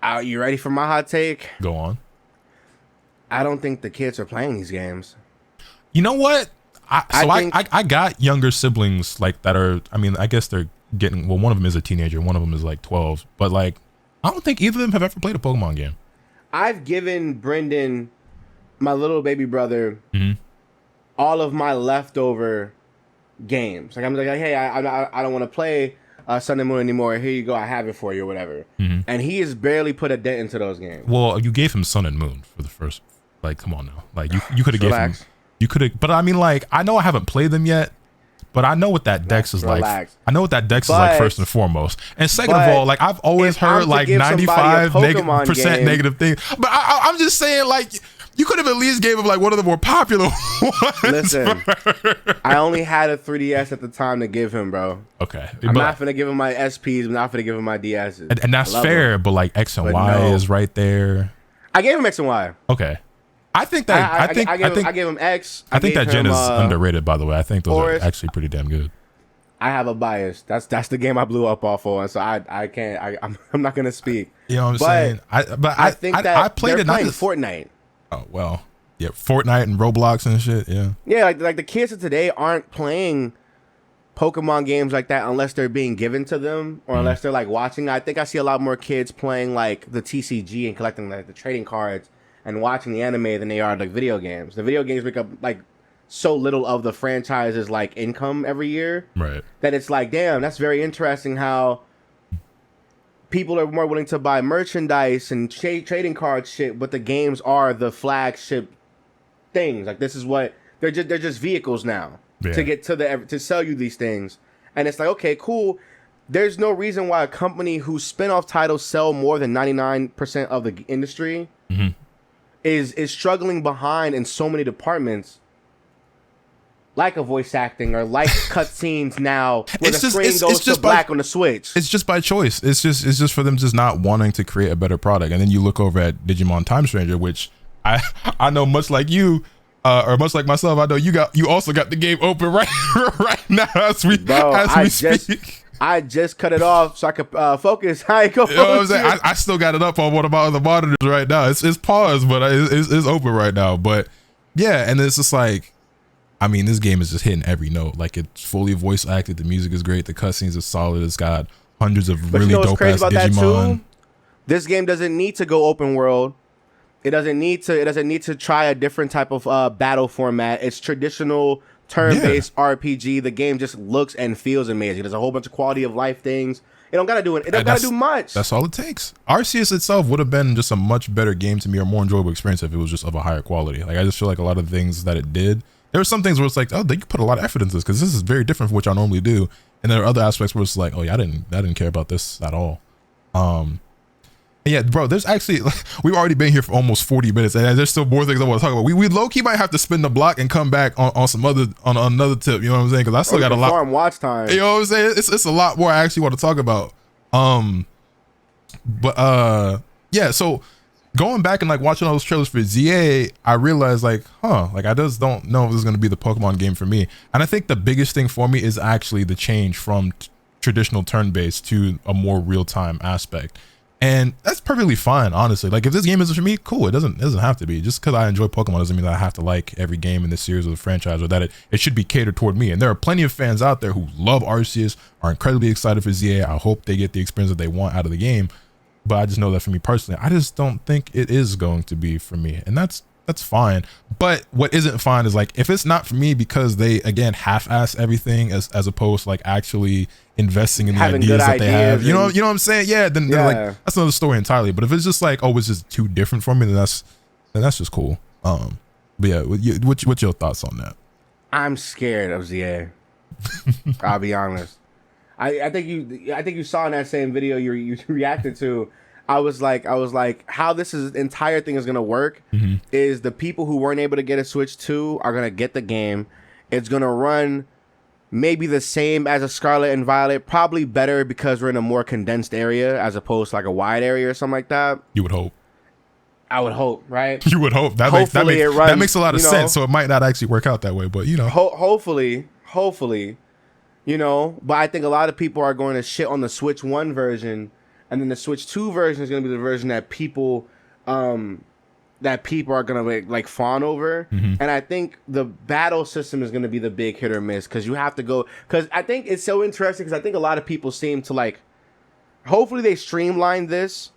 are you ready for my hot take? Go on. I don't think the kids are playing these games. You know what? I got younger siblings like that are, I mean, I guess they're getting, well, one of them is a teenager, one of them is like 12, but like I don't think either of them have ever played a Pokemon game. I've given Brendan, my little baby brother, all of my leftover games. Like I'm like, hey, I don't want to play Sun and Moon anymore. Here you go, I have it for you or whatever. And he has barely put a dent into those games. Well, you gave him Sun and Moon for the first, like, come on now, like you could have gave him, you could have, but I mean, like, I know I haven't played them yet. But I know what that dex is like. I know what that dex is like first and foremost. And second of all, like I've always heard like 95% negative things. But I'm just saying, like, you could have at least gave him like one of the more popular ones. Listen, I only had a 3DS at the time to give him, bro. Okay. I'm not going to give him my SPs. I'm not going to give him my DSs. And that's fair, but like X and Y is right there. I gave him X and Y. Okay. I think that I gave him X. I think that gen is underrated, by the way. I think those are actually pretty damn good. I have a bias. That's the game I blew up off on, so I can't. I'm not gonna speak. You know what I'm saying? I think that I played it. Playing Fortnite. Oh well, yeah, Fortnite and Roblox and shit. Yeah. Yeah, like the kids of today aren't playing Pokemon games like that unless they're being given to them or unless they're like watching. I think I see a lot more kids playing like the TCG and collecting like the trading cards and watching the anime than they are like video games. The video games make up like so little of the franchise's like income every year, right? That it's like, damn, that's very interesting how people are more willing to buy merchandise and trading card shit, but the games are the flagship things. Like this is what they're just vehicles now. to get to sell you these things. And it's like, okay, cool. There's no reason why a company whose spin-off titles sell more than 99% of the industry is struggling behind in so many departments, like a voice acting or like cutscenes now, where the screen goes to black on the Switch. It's just by choice. It's just for them just not wanting to create a better product. And then you look over at Digimon Time Stranger, which I know much like you, or much like myself, I know you also got the game open right now as we speak. I just cut it off so I could focus. I go. You know what I'm saying? I still got it up on one of my other monitors right now. It's paused, but it's open right now. But yeah, and it's just like, I mean, this game is just hitting every note. Like, it's fully voice acted. The music is great. The cutscenes are solid. It's got hundreds of really dope ass Digimon. This game doesn't need to go open world. It doesn't need to try a different type of battle format. It's traditional turn-based RPG. The game just looks and feels amazing. There's a whole bunch of quality of life things. It don't gotta do it. It don't gotta do much. That's all it takes. Arceus itself would have been just a much better game to me, or more enjoyable experience if it was just of a higher quality. Like, I just feel like a lot of things that it did, there were some things where it's like, oh, they put a lot of effort into this because this is very different from what I normally do. And there are other aspects where it's like, oh yeah, I didn't care about this at all. Yeah, bro, there's actually, we've already been here for almost 40 minutes, and there's still more things I want to talk about. We low-key might have to spin the block and come back on another tip, you know what I'm saying? Because I still got a lot. Farm watch time. You know what I'm saying? It's a lot more I actually want to talk about. Yeah, so going back and like watching all those trailers for ZA, I realized like, like I just don't know if this is going to be the Pokemon game for me. And I think the biggest thing for me is actually the change from traditional turn-based to a more real-time aspect. And that's perfectly fine, honestly. Like, if this game isn't for me, cool. It doesn't have to be. Just because I enjoy Pokemon doesn't mean that I have to like every game in this series or the franchise, or that it should be catered toward me. And there are plenty of fans out there who love Arceus, are incredibly excited for ZA. I hope they get the experience that they want out of the game. But I just know that for me personally, I just don't think it is going to be for me. And that's fine. But what isn't fine is like, if it's not for me because they, again, half-ass everything as opposed to like actually investing in the ideas that they have, you know what I'm saying? Yeah, then like, that's another story entirely. But if it's just like, oh, it's just too different for me, then that's just cool. But yeah, what's your thoughts on that? I'm scared of ZA. I'll be honest. I think you saw in that same video you reacted to. I was like, how this entire thing is gonna work is the people who weren't able to get a Switch 2 are gonna get the game. It's gonna run maybe the same as a Scarlet and Violet, probably better because we're in a more condensed area as opposed to like a wide area or something like that. You would hope. I would hope, right? You would hope. That makes a lot of sense. So it might not actually work out that way, but you know. Hopefully, you know. But I think a lot of people are going to shit on the Switch 1 version. And then the Switch 2 version is going to be the version that people are going to like fawn over. And I think the battle system is going to be the big hit or miss, because you have to go. Because I think it's so interesting, because I think a lot of people seem to like, hopefully they streamline this,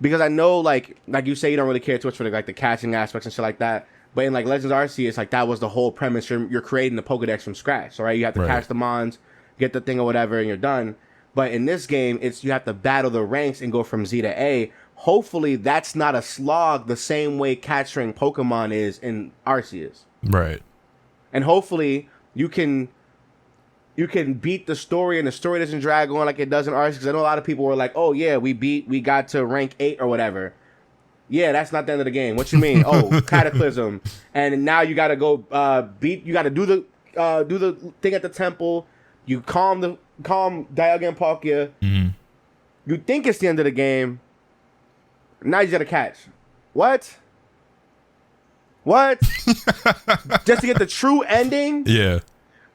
because I know like you say you don't really care too much for the catching aspects and shit like that. But in like Legends Arceus, like that was the whole premise. You're creating the Pokedex from scratch, all right? You have to catch the mons, get the thing or whatever, and you're done. But in this game, you have to battle the ranks and go from Z to A. Hopefully, that's not a slog the same way capturing Pokemon is in Arceus. Right. And hopefully, you can beat the story, and the story doesn't drag on like it does in Arceus. Because I know a lot of people were like, "Oh yeah, we got to rank 8 or whatever." Yeah, that's not the end of the game. What you mean? Oh, Cataclysm, and now you got to go You got to do the thing at the temple. You calm Dialga and Palkia. You think it's the end of the game. Now you got to catch. What? Just to get the true ending? Yeah.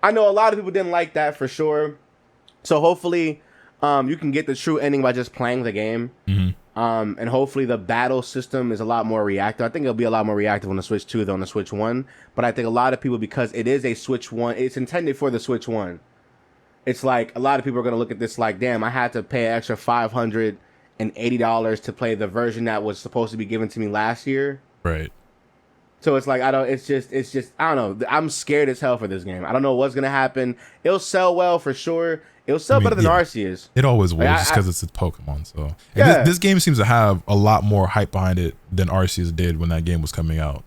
I know a lot of people didn't like that for sure. So hopefully you can get the true ending by just playing the game. And hopefully the battle system is a lot more reactive. I think it'll be a lot more reactive on the Switch 2 than on the Switch 1. But I think a lot of people, because it is a Switch 1, it's intended for the Switch 1. It's like a lot of people are going to look at this like, damn, I had to pay an extra $580 to play the version that was supposed to be given to me last year. Right. So it's like, it's just, I don't know. I'm scared as hell for this game. I don't know what's going to happen. It'll sell well for sure. It'll sell better than Arceus. It always will, just because it's a Pokemon. So and this game seems to have a lot more hype behind it than Arceus did when that game was coming out.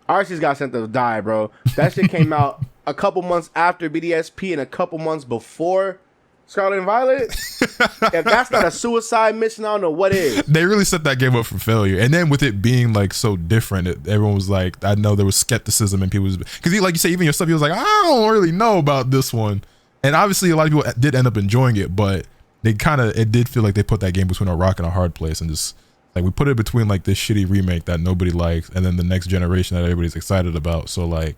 Arceus got sent to die, bro. That shit came out a couple months after BDSP and a couple months before Scarlet and Violet, if that's not a suicide mission, I don't know what is. They really set that game up for failure. And then with it being like so different, everyone was like, I know there was skepticism and people was, because like you say, even yourself, he was like, I don't really know about this one. And obviously a lot of people did end up enjoying it, but it did feel like they put that game between a rock and a hard place, and just like we put it between like this shitty remake that nobody likes and then the next generation that everybody's excited about. So like,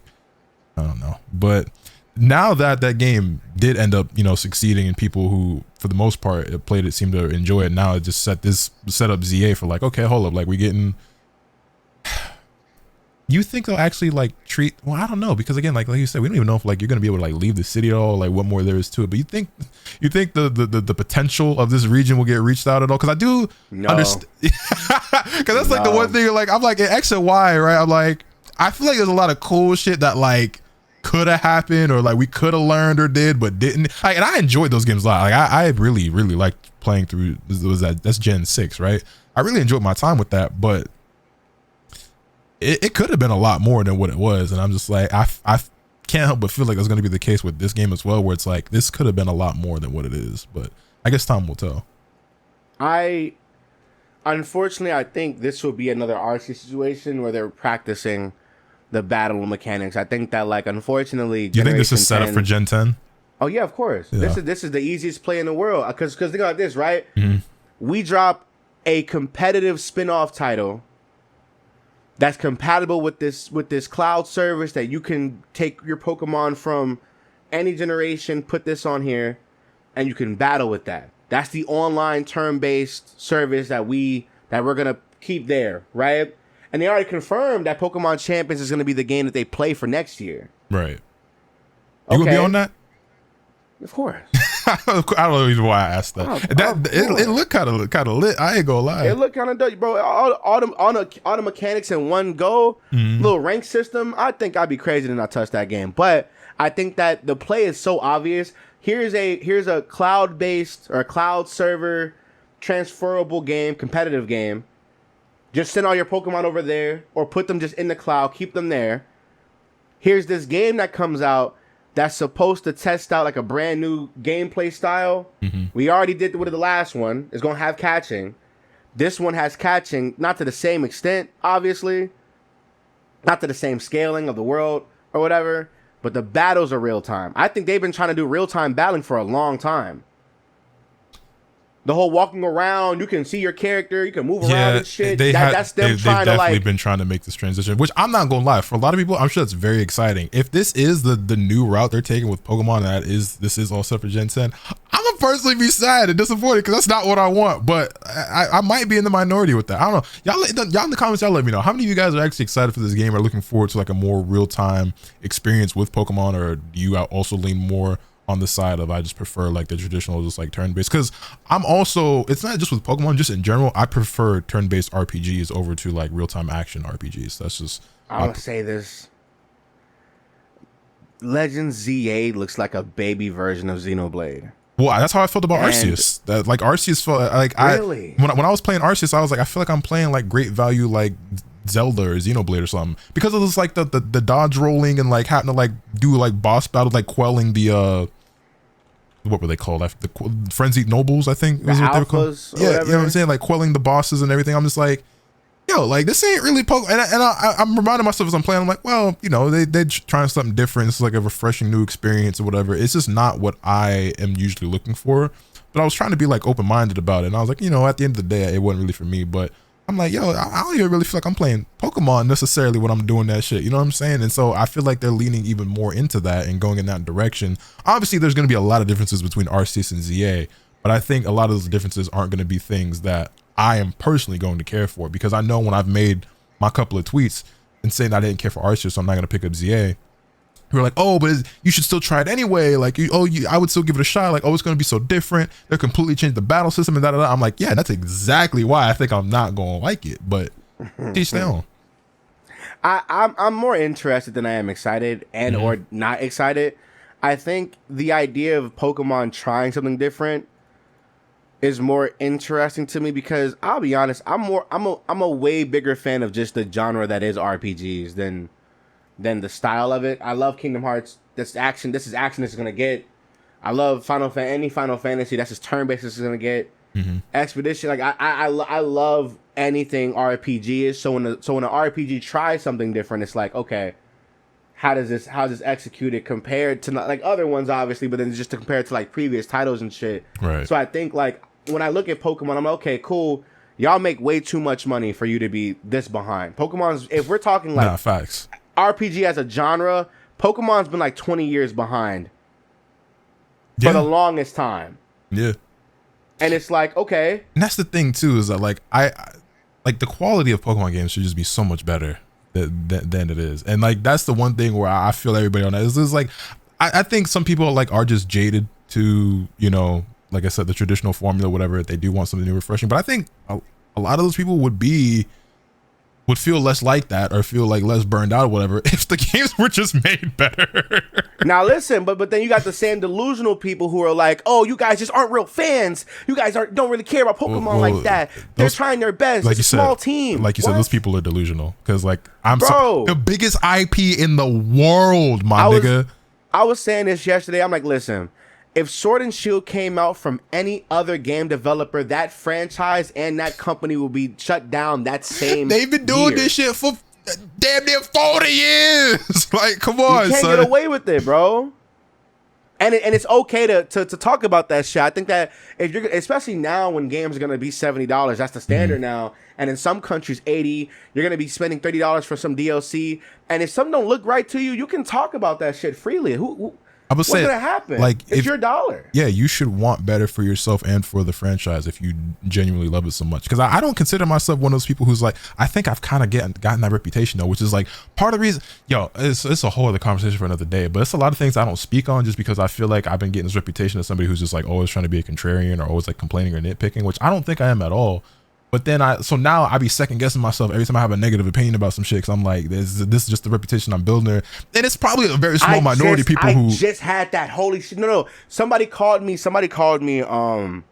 I don't know. But now that game did end up, succeeding, and people who, for the most part, played it seem to enjoy it. Now it just set up ZA for like, okay, hold up, like we getting. You think they'll actually like treat? Well, I don't know, because again, like you said, we don't even know if like you're gonna be able to like leave the city at all, like what more there is to it. But you think the potential of this region will get reached out at all? Because I do understand. Because that's like the one thing. Like I'm like in X and Y, right? I'm like, I feel like there's a lot of cool shit that like could have happened, or like we could have learned or did but didn't. Like, and I enjoyed those games a lot. Like I really liked playing through. That's Gen 6, right? I really enjoyed my time with that, but it could have been a lot more than what it was. And I'm just like, I can't help but feel like that's going to be the case with this game as well, where it's like this could have been a lot more than what it is. But I guess time will tell. Unfortunately, I think this will be another Arceus situation where they're practicing the battle mechanics. I think that, like, unfortunately, do you think this is set up for Gen 10? Oh yeah, of course. Yeah. This is the easiest play in the world, because think about this, right? Mm-hmm. We drop a competitive spin-off title that's compatible with this cloud service that you can take your Pokemon from any generation, put this on here, and you can battle with that. That's the online turn-based service that we're gonna keep there, right? And they already confirmed that Pokemon Champions is gonna be the game that they play for next year. Right. You gonna be on that? Of course. I don't know even why I asked that. It looked kind of lit. I ain't gonna lie. It looked kind of dope, bro. All the mechanics in one go, little rank system. I think I'd be crazy to not touch that game. But I think that the play is so obvious. Here's a cloud-based or a cloud server transferable game, competitive game. Just send all your Pokemon over there, or put them just in the cloud, keep them there. Here's this game that comes out that's supposed to test out like a brand new gameplay style. Mm-hmm. We already did with the last one. It's going to have catching. This one has catching, not to the same extent, obviously. Not to the same scaling of the world or whatever. But the battles are real time. I think they've been trying to do real time battling for a long time. The whole walking around, you can see your character, you can move around and shit. That's them they've trying to like. They've definitely been trying to make this transition, which I'm not gonna lie. For a lot of people, I'm sure it's very exciting. If this is the new route they're taking with Pokemon, this is all stuff for Gen 10, I'm gonna personally be sad and disappointed, because that's not what I want. But I might be in the minority with that. I don't know. Y'all in the comments, y'all let me know. How many of you guys are actually excited for this game, or looking forward to like a more real time experience with Pokemon, or do you also lean more on the side of I just prefer like the traditional just like turn-based? Because I'm also, it's not just with Pokemon, just in general, I prefer turn-based RPGs over to like real-time action RPGs. That's just, I'll say this. Legends ZA looks like a baby version of Xenoblade. Well, that's how I felt about Arceus. That like Arceus felt like really? when I was playing Arceus, I was like, I feel like I'm playing like great value like Zelda or Xenoblade or something, because of this like the dodge rolling and like having to like do like boss battles, like quelling the what were they called? The frenzied nobles, I think was what they were called. Yeah, you know what I'm saying? Like quelling the bosses and everything. I'm just like, yo, like this ain't really Pokemon. And I'm reminding myself as I'm playing, I'm like, well, they're trying something different. It's like a refreshing new experience or whatever. It's just not what I am usually looking for. But I was trying to be like open-minded about it. And I was like, at the end of the day, it wasn't really for me. But I'm like, yo, I don't even really feel like I'm playing Pokemon necessarily when I'm doing that shit. You know what I'm saying? And so I feel like they're leaning even more into that and going in that direction. Obviously, there's going to be a lot of differences between Arceus and ZA, but I think a lot of those differences aren't going to be things that I am personally going to care for, because I know when I've made my couple of tweets and saying I didn't care for Arceus, so I'm not going to pick up ZA, who are like, oh, but you should still try it anyway. Like, I would still give it a shot. Like, oh, it's going to be so different. They'll completely change the battle system and da-da-da. I'm like, yeah, that's exactly why I think I'm not going to like it. But teach their own. I'm more interested than I am excited and or not excited. I think the idea of Pokemon trying something different is more interesting to me, because I'll be honest, I'm a way bigger fan of just the genre that is RPGs than the style of it. I love Kingdom Hearts this action. This is action. This is gonna get. I love any Final Fantasy. That's just turn based. This is gonna get. Expedition. Like I love anything RPG is. So when an RPG tries something different, it's like, okay, how's this executed compared to not like other ones, obviously, but then just to compare it to like previous titles and shit. Right. So I think like when I look at Pokemon, I'm like, okay, cool. Y'all make way too much money for you to be this behind. Pokemon's, if we're talking like facts. RPG as a genre, Pokemon's been like 20 years behind for the longest time. Yeah. And it's like, okay. And that's the thing too, is that like I like the quality of Pokemon games should just be so much better than it is. And like that's the one thing where I feel everybody on that is like I think some people like are just jaded to, you know, like I said, the traditional formula, whatever. They do want something new, refreshing. But I think a lot of those people would feel less like that or feel like less burned out or whatever if the games were just made better. Now listen, but then you got the same delusional people who are like, oh, you guys just aren't real fans. You guys don't really care about Pokemon like that. They're trying their best. Like it's a small team. Like you said, those people are delusional. Because like the biggest IP in the world, nigga. I was saying this yesterday. I'm like, listen, if Sword and Shield came out from any other game developer, that franchise and that company will be shut down that same They've been doing this shit for damn near 40 years. Like, come on, you can't get away with it, bro. And it's okay to talk about that shit. I think that if you're, especially now when games are gonna be $70, that's the standard now. And in some countries, $80. You're gonna be spending $30 for some DLC. And if something don't look right to you, you can talk about that shit freely. What's gonna happen? Like, it's your dollar. Yeah, you should want better for yourself and for the franchise if you genuinely love it so much. Because I don't consider myself one of those people who's like, I think I've kind of gotten that reputation though, which is like part of the reason. Yo, it's a whole other conversation for another day. But it's a lot of things I don't speak on just because I feel like I've been getting this reputation as somebody who's just like always trying to be a contrarian or always like complaining or nitpicking, which I don't think I am at all. But then now I be second guessing myself every time I have a negative opinion about some shit because I'm like, this is just the reputation I'm building there. And it's probably a very small minority of people who just had that holy shit. No. Somebody called me a sellout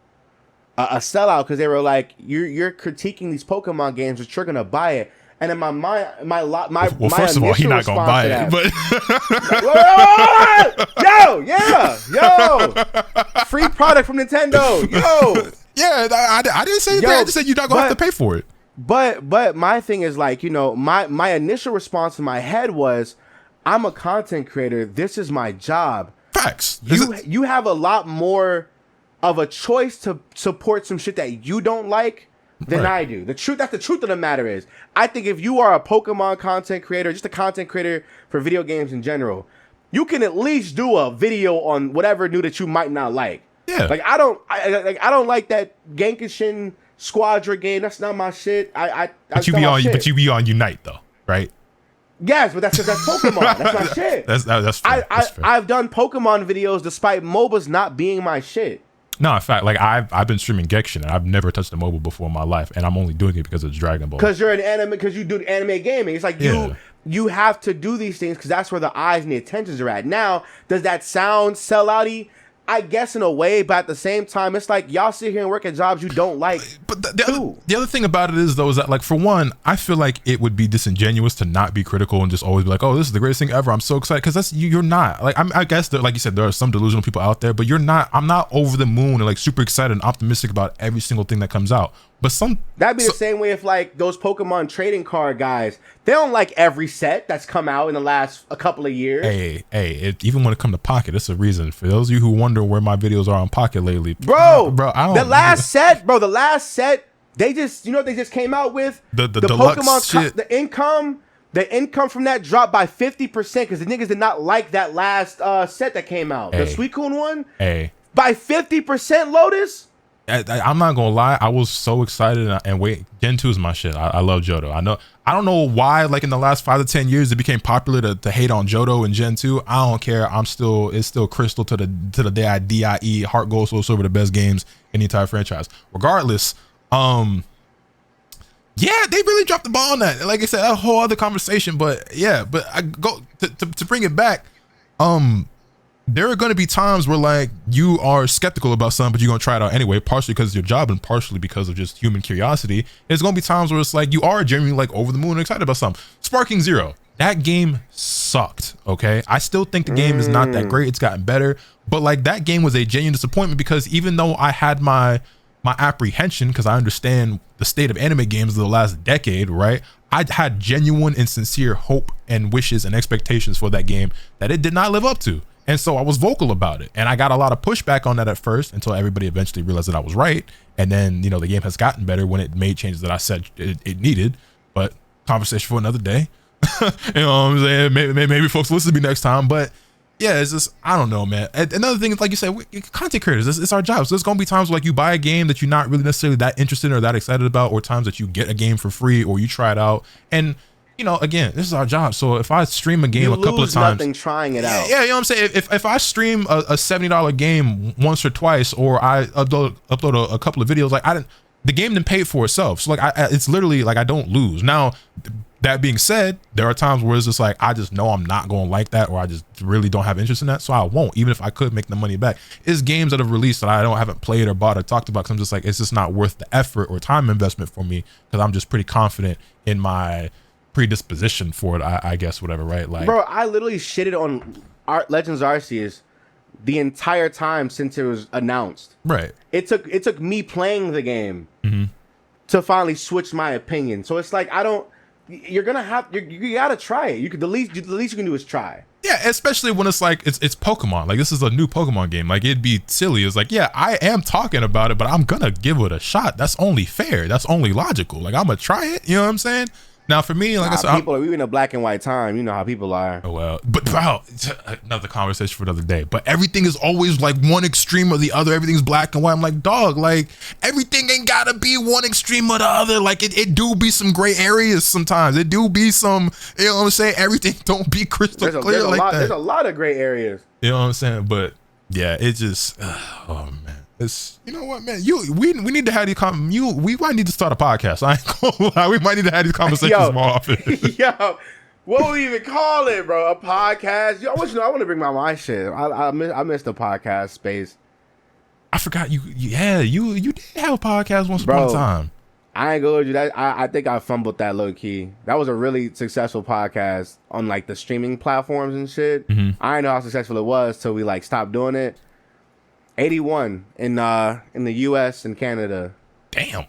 because they were like, you're critiquing these Pokemon games, but you're gonna buy it. And in my mind, well, first of all, he's not gonna buy it. But yo, free product from Nintendo, yo. Yeah, I didn't say that. I just said you're not gonna have to pay for it. But my thing is like, you know, my initial response in my head was, I'm a content creator. This is my job. Facts. You have a lot more of a choice to support some shit that you don't like than I do. That's the truth of the matter is, I think if you are a Pokemon content creator, just a content creator for video games in general, you can at least do a video on whatever new that you might not like. Yeah. Like I don't like that Genkishin Squadra game. That's not my shit. But you be on Unite though, right? Yes, but that's Pokemon. That's my shit. That's fair. I've done Pokemon videos despite MOBAs not being my shit. No, in fact, like I've been streaming Gekshin and I've never touched a mobile before in my life, and I'm only doing it because it's Dragon Ball. Because you're an anime, because you do anime gaming. It's like you have to do these things because that's where the eyes and the attentions are at. Now, does that sound sellout-y? I guess in a way, but at the same time, it's like y'all sit here and work at jobs you don't like. But the other thing about it is though, is that like for one, I feel like it would be disingenuous to not be critical and just always be like, oh, this is the greatest thing ever. I'm so excited because that's you're not. Like I guess that, like you said, there are some delusional people out there, but you're not. I'm not over the moon and like super excited and optimistic about every single thing that comes out. But that'd be the same way if like those Pokemon trading card guys, they don't like every set that's come out in the last a couple of years. Even when it comes to Pocket, it's a reason. For those of you who wonder where my videos are on Pocket lately, bro, I don't. The last set, they just they just came out with the Pokemon shit. The income from that dropped by 50% because the niggas did not like that last set that came out, the Suicune one. By 50%, Lotus. I'm not gonna lie, I was so excited and wait. Gen 2 is my shit. I love Johto. I don't know why. Like in the last 5 to 10 years, it became popular to hate on Johto and Gen 2. I don't care. It's still Crystal to the day I die. Heart Gold, Soul Silver, the best games in the entire franchise. Regardless, yeah, they really dropped the ball on that. Like I said, a whole other conversation. But yeah, but I go to bring it back. There are going to be times where like you are skeptical about something, but you're going to try it out anyway, partially because of your job and partially because of just human curiosity. There's going to be times where it's like you are genuinely like over the moon and excited about something. Sparking Zero. that game sucked. Okay, I still think the game is not that great. It's gotten better, but like that game was a genuine disappointment because even though I had my apprehension, because I understand the state of anime games of the last decade, right? I had genuine and sincere hope and wishes and expectations for that game that it did not live up to. And so I was vocal about it. And I got a lot of pushback on that at first until everybody eventually realized that I was right. And then, you know, the game has gotten better when it made changes that I said it needed. But conversation for another day. You know what I'm saying? Maybe folks listen to me next time. But yeah, it's just, I don't know, man. Another thing is, like you said, content creators, it's our job. So there's going to be times where like you buy a game that you're not really necessarily that interested in or that excited about, or times that you get a game for free or you try it out. And, you know, again, this is our job. So if I stream a game a couple of times, nothing trying it out. Yeah, you know what I'm saying? If I stream a $70 game once or twice, or I upload a couple of videos, like the game didn't pay for itself. So like it's literally like I don't lose. Now, that being said, there are times where it's just like I just know I'm not going to like that, or I just really don't have interest in that, so I won't, even if I could make the money back. It's games that have released that I haven't played or bought or talked about, because I'm just like, it's just not worth the effort or time investment for me, because I'm just pretty confident in my predisposition for it, I guess, whatever, right? Like, bro, I literally shitted on Legends Arceus the entire time since it was announced. Right. It took me playing the game to finally switch my opinion. So it's like you gotta try it. The least you can do is try. Yeah, especially when it's like it's Pokemon. Like, this is a new Pokemon game. Like, it'd be silly. It's like, yeah, I am talking about it, but I'm gonna give it a shot. That's only fair. That's only logical. Like, I'm gonna try it. You know what I'm saying? Now, for me, like I said, we in a black and white time. You know how people are. Oh, well, but wow, another conversation for another day. But everything is always like one extreme or the other. Everything's black and white. I'm like, dog, like everything ain't gotta be one extreme or the other. Like it do be some gray areas sometimes. It do be some, you know what I'm saying? Everything don't be crystal clear like that. There's a lot of gray areas. You know what I'm saying? But yeah, it just, oh man. It's, you know what, man, we need to have these we might need to start a podcast. I ain't gonna lie. We might need to have these conversations more often. Yo, what would we even call it, bro? A podcast? Yo, I want to bring my shit. I miss the podcast space. I forgot you did have a podcast once upon a time. I ain't gonna do that. I think I fumbled that low key. That was a really successful podcast on like the streaming platforms and shit. I didn't know how successful it was till we like stopped doing it. 81 in the US and Canada. Damn.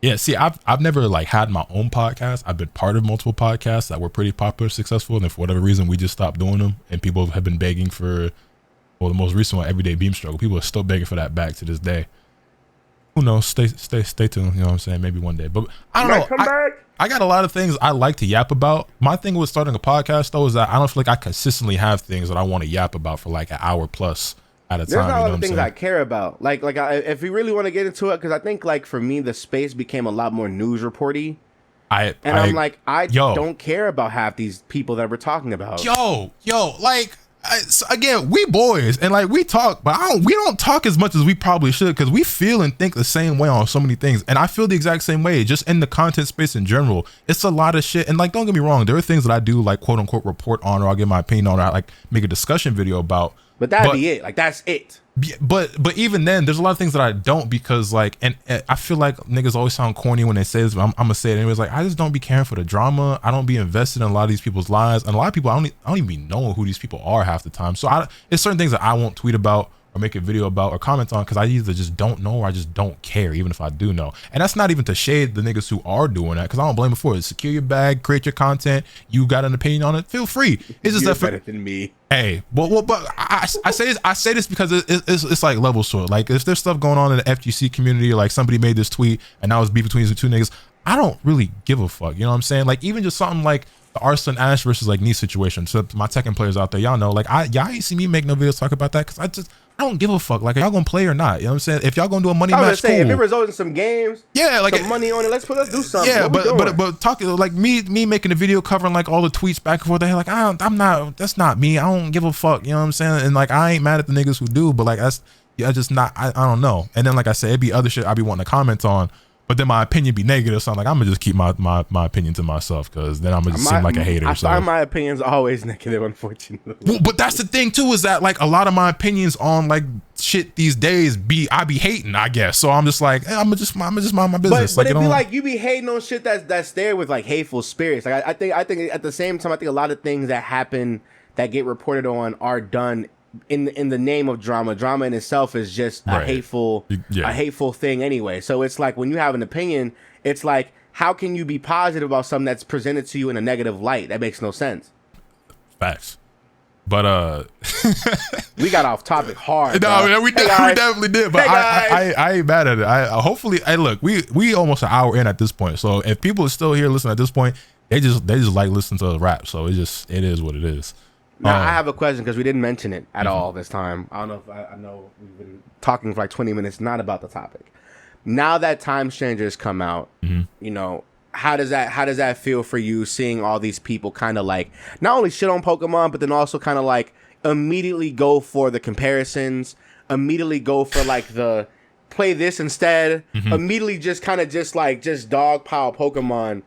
Yeah, see, I've never like had my own podcast. I've been part of multiple podcasts that were pretty popular, successful, and if for whatever reason we just stopped doing them, and people have been begging for, well, the most recent one, Everyday Beam Struggle. People are still begging for that back to this day. Who knows? Stay tuned. You know what I'm saying? Maybe one day. But I don't know. I got a lot of things I like to yap about. My thing with starting a podcast though is that I don't feel like I consistently have things that I want to yap about for like an hour plus at a time. There's not a lot of things I care about. Like if we really want to get into it, because I think like for me the space became a lot more news reporty. I'm like, I don't care about half these people that we're talking about. Like, so again, we boys and like we talk, but we don't talk as much as we probably should, because we feel and think the same way on so many things. And I feel the exact same way just in the content space in general. It's a lot of shit. And like, don't get me wrong, there are things that I do like quote unquote report on, or I'll give my opinion on, or I like make a discussion video about. But that'd be it. Like, that's it. But even then, there's a lot of things that I don't, because like, and I feel like niggas always sound corny when they say this, but I'm gonna say it anyways. Like, I just don't be caring for the drama. I don't be invested in a lot of these people's lives, and a lot of people I don't even be knowing who these people are half the time. So it's certain things that I won't tweet about or make a video about or comment on, because I either just don't know or I just don't care, even if I do know. And that's not even to shade the niggas who are doing that, because I don't blame them for it. Secure your bag, create your content. You got an opinion on it, feel free. It's just You're better than me. Hey, but I say this because it's like level sort. Like, if there's stuff going on in the FGC community, or like somebody made this tweet and now it's beef between these two niggas, I don't really give a fuck. You know what I'm saying? Like, even just something like the Arslan Ash versus like Nice situation. So my Tekken players out there, y'all know, like y'all ain't see me make no videos talk about that, because I don't give a fuck. Like, are y'all gonna play or not? You know what I'm saying? If y'all gonna do a money match, cool. If it results in some games, yeah, like some money on it, let's do something. Yeah, but talking like me making a video covering like all the tweets back and forth. They're like, that's not me. I don't give a fuck. You know what I'm saying? And like, I ain't mad at the niggas who do, but like I don't know. And then like I said, it'd be other shit I'd be wanting to comment on. but then my opinion be negative. So I'm like, I'm gonna just keep my opinion to myself, because then I'm gonna just seem like a hater. I find my opinions always negative, unfortunately. Well, but that's the thing too, is that like a lot of my opinions on like shit these days I be hating, I guess. So I'm just like, I'm just mind my business. But it'd be like you be hating on shit that's there with like hateful spirits. Like I think at the same time, I think a lot of things that happen that get reported on are done in the name of drama. Drama in itself is just a hateful thing anyway. So it's like when you have an opinion, it's like, how can you be positive about something that's presented to you in a negative light? That makes no sense. Facts. But we got off topic hard. No, man, we definitely did. But I ain't mad at it. Hopefully, look, we almost an hour in at this point. So if people are still here listening at this point, they just like listening to the rap. So it is what it is. Now, I have a question, because we didn't mention it at all this time. I don't know if I know we've been talking for like 20 minutes, not about the topic. Now that Time Stranger has come out, you know, how does that feel for you, seeing all these people kind of like not only shit on Pokemon, but then also kind of like immediately go for the comparisons, immediately go for like the play this instead, immediately just kind of just dogpile Pokemon?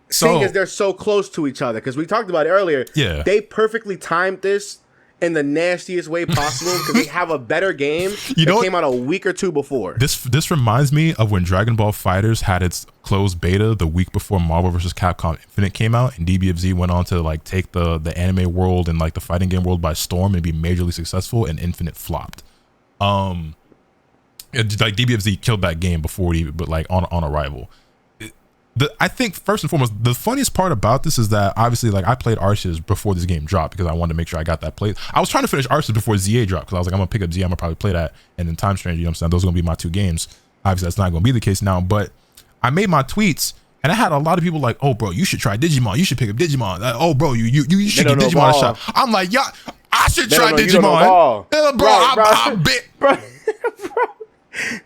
Seeing as they're so close to each other, because we talked about it earlier, they perfectly timed this in the nastiest way possible, because they have a better game that came out a week or two before. This reminds me of when Dragon Ball FighterZ had its closed beta the week before Marvel vs. Capcom Infinite came out, and DBFZ went on to like take the anime world and like the fighting game world by storm and be majorly successful, and Infinite flopped. Like DBFZ killed that game before it even, but like on arrival. I think first and foremost, the funniest part about this is that obviously, like, I played Arceus before this game dropped because I wanted to make sure I got that played. I was trying to finish Arceus before ZA dropped, because I was like, I'm gonna pick up ZA, I'm gonna probably play that, and then Time Stranger, you know what I'm saying? Those are gonna be my two games. Obviously, that's not gonna be the case now, but I made my tweets, and I had a lot of people like, oh, bro, you should try Digimon. You should pick up Digimon. Oh, bro, you should give Digimon a shot. I'm like, yeah, I should try Digimon. I bet. Bro.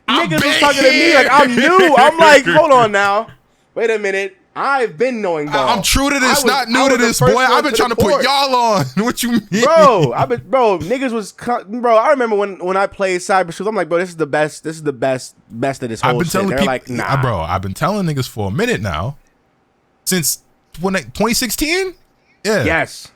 Niggas was talking to me like I'm new. I'm like, hold on now. Wait a minute. I've been knowing ball. I'm true to this, not new to this, boy. I've been trying to put y'all on. What you mean? Niggas was, I remember when I played Cyber Shoes, I'm like, bro, this is the best of this whole shit. They're like, nah. Bro, I've been telling niggas for a minute now. Since 2016? Yeah.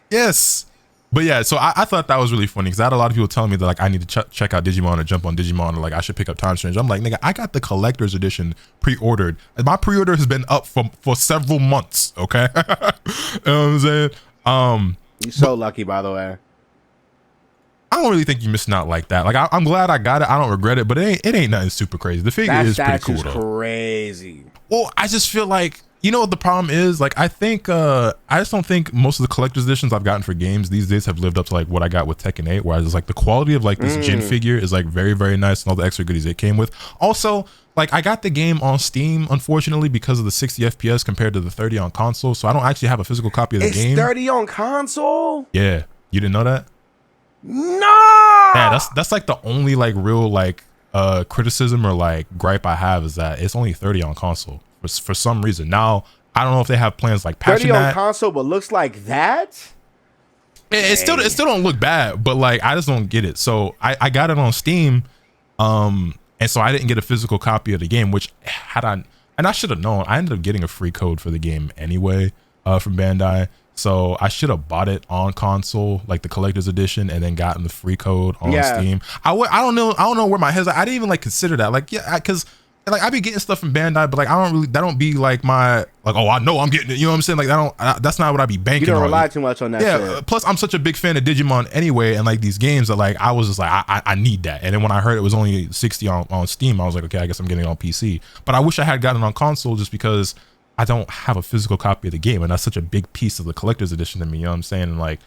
Yes. But yeah, so I thought that was really funny, because I had a lot of people telling me that like I need to check out Digimon or jump on Digimon, or like I should pick up Time Stranger. I'm like, nigga, I got the collector's edition pre-ordered. And my pre-order has been up for several months, okay? You know what I'm saying? You're so lucky, by the way. I don't really think you're missing out like that. Like I'm glad I got it. I don't regret it, but it ain't nothing super crazy. The figure is pretty cool though. Crazy. Well, I just feel like, you know what the problem is? Like, I think, I just don't think most of the collector's editions I've gotten for games these days have lived up to like what I got with Tekken 8, whereas like the quality of like this Jin figure is like very, very nice, and all the extra goodies it came with. Also, like, I got the game on Steam, unfortunately, because of the 60 FPS compared to the 30 on console, so I don't actually have a physical copy of the game. It's 30 on console? Yeah. You didn't know that? No! Yeah, that's like the only like real like criticism or like gripe I have, is that it's only 30 on console. For some reason. Now, I don't know if they have plans like patching 30 on that. console, but looks like that? It still don't look bad, but like I just don't get it. So I got it on Steam, and so I didn't get a physical copy of the game, which I should have known. I ended up getting a free code for the game anyway, from Bandai. So I should have bought it on console, like the collector's edition, and then gotten the free code on Steam. I don't know where my head's at. I didn't even like consider that. Like, yeah, because like I be getting stuff from Bandai, but like that don't be like my like, oh, I know I'm getting it, you know what I'm saying? Like that's not what I be banking on. You don't rely too much on that shit. Plus I'm such a big fan of Digimon anyway, and like these games that like I was just like I need that. And then when I heard it was only 60 on Steam, I was like, okay, I guess I'm getting it on PC. But I wish I had gotten it on console, just because I don't have a physical copy of the game, and that's such a big piece of the collector's edition to me, you know what I'm saying? And like,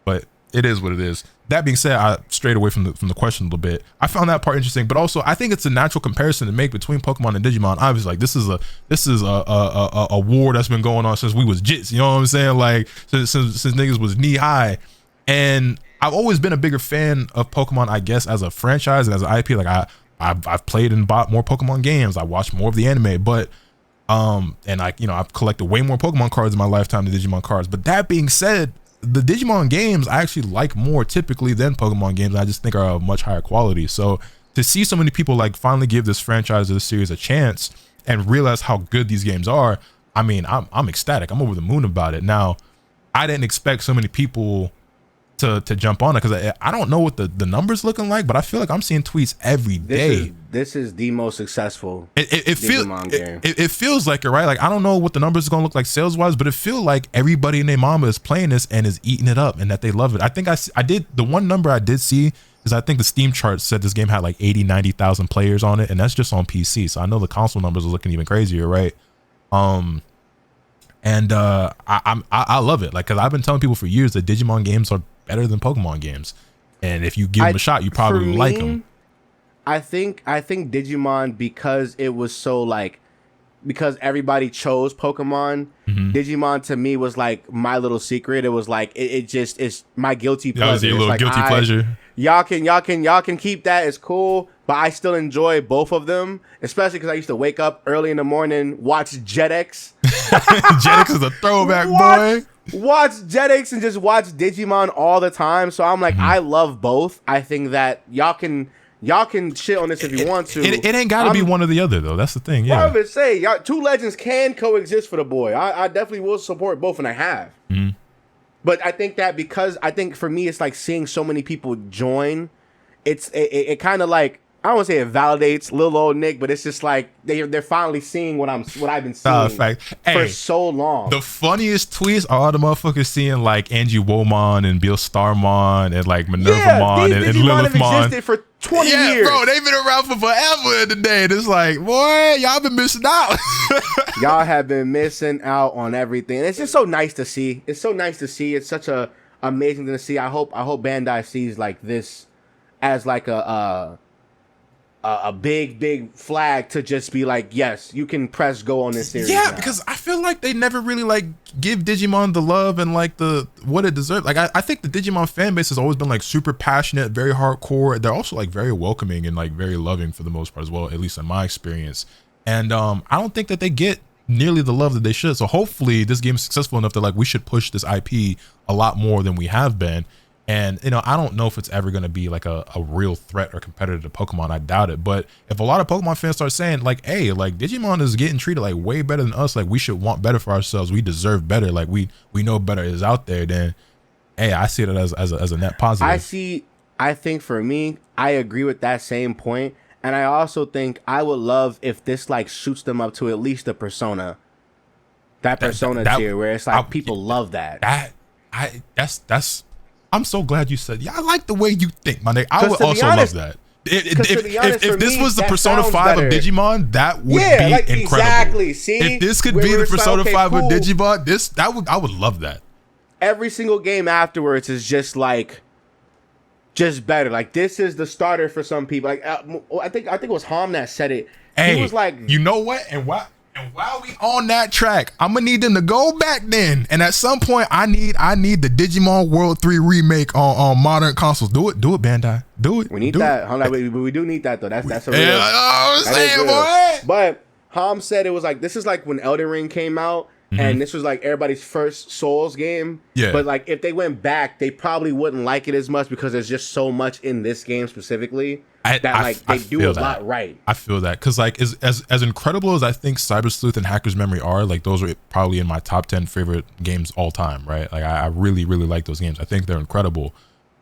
but it is what it is. That being said, I strayed away from the question a little bit. I found that part interesting, but also I think it's a natural comparison to make between Pokemon and Digimon. Obviously, like this is a war that's been going on since we was jits. You know what I'm saying? Like since niggas was knee high, and I've always been a bigger fan of Pokemon, I guess, as a franchise and as an IP. Like I've played and bought more Pokemon games. I watched more of the anime, but and I've collected way more Pokemon cards in my lifetime than Digimon cards. But that being said, the Digimon games I actually like more typically than Pokemon games. I just think are of much higher quality. So to see so many people like finally give this franchise or this series a chance, and realize how good these games are, I mean, I'm ecstatic. I'm over the moon about it. Now, I didn't expect so many people to jump on it, because I don't know what the numbers looking like, but I feel like I'm seeing tweets every day. This is the most successful Digimon game. It feels like it, right? Like, I don't know what the numbers are gonna look like sales wise, but it feels like everybody and their mama is playing this and is eating it up, and that they love it. I think I did, the one number I did see is, I think the Steam chart said this game had like 90,000 players on it, and that's just on PC. So I know the console numbers are looking even crazier, right? I love it, like, because I've been telling people for years that Digimon games are better than Pokemon games, and if you give them a shot, you probably like them. I think Digimon, because it was so like, because everybody chose Pokemon, Digimon to me was like my little secret. It was like it's my guilty pleasure. That was your little like, guilty pleasure. Y'all can keep that. It's cool, but I still enjoy both of them, especially because I used to wake up early in the morning, watch Jetix. Jetix is a throwback, boy. Watch Jetix and just watch Digimon all the time. So I'm like, I love both. I think that y'all can shit on this if you want to. It ain't got to be one or the other, though. That's the thing. Yeah. I would say two legends can coexist for the boy. I definitely will support both, and I have. But I think that because I think for me, it's like seeing so many people join. It kind of like, I don't want to say it validates little old Nick, but it's just like they're finally seeing what I've been seeing for so long. The funniest tweets are all the motherfuckers seeing like Angie Womon and Bill Starmon and like Minervamon and Lilithmon. Have existed for 20 years. Bro, they've been around for forever in the day. It's like, boy, y'all been missing out. Y'all have been missing out on everything. And it's just so nice to see. It's so nice to see. It's such a amazing thing to see. I hope Bandai sees like this as like a big flag to just be like, yes, you can press go on this series. Yeah, now. because I feel like they never really like give Digimon the love and like the what it deserves. Like I think the Digimon fan base has always been like super passionate, very hardcore. They're also like very welcoming and like very loving for the most part as well, at least in my experience. And I don't think that they get nearly the love that they should. So hopefully this game is successful enough that like we should push this IP a lot more than we have been. And, you know, I don't know if it's ever going to be like a real threat or competitor to Pokemon. I doubt it. But if a lot of Pokemon fans start saying like, hey, like Digimon is getting treated like way better than us, like we should want better for ourselves, we deserve better, like we know better is out there, then, hey, I see it as a net positive. I think for me, I agree with that same point. And I also think I would love if this like shoots them up to at least a Persona. That Persona tier where it's like people love that. That's I'm so glad you said, yeah, I like the way you think, my nigga. I would also love that. If this was the Persona 5 of Digimon, that would be like, incredible. Exactly. See, if this could be the Persona 5 of Digimon, I would love that. Every single game afterwards is just like, just better. Like this is the starter for some people. Like I think it was Ham that said it. Hey, he was like, you know what? And while we on that track, I'm gonna need them to go back then. And at some point, I need the Digimon World 3 remake on modern consoles. Do it, Bandai. Do it. We need that. Hold on, we do need that though. That's a real. Yeah, I'm saying, boy. But Ham said it was like, this is like when Elden Ring came out. And this was like everybody's first Souls game. Yeah. But like if they went back, they probably wouldn't like it as much because there's just so much in this game specifically they do a lot right. I feel that because like as incredible as I think Cyber Sleuth and Hacker's Memory are, like those are probably in my top 10 favorite games all time, right? Like I really like those games. I think they're incredible.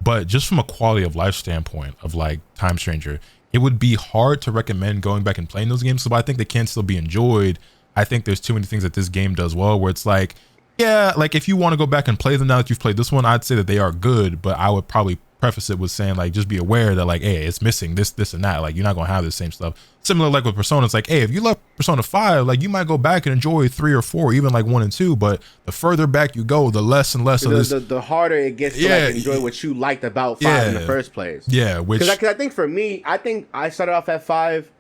But just from a quality of life standpoint of like Time Stranger, it would be hard to recommend going back and playing those games. So I think they can still be enjoyed. I think there's too many things that this game does well where it's like, yeah, like if you want to go back and play them now that you've played this one, I'd say that they are good, but I would probably preface it with saying like, just be aware that like, hey, it's missing this and that. Like you're not going to have the same stuff. Similar like with Persona, it's like, hey, if you love Persona 5, like you might go back and enjoy 3 or 4, even like 1 and 2, but the further back you go, the less and less of this. The harder it gets to like enjoy what you liked about 5 in the first place. Yeah, because I think for me, I started off at 5.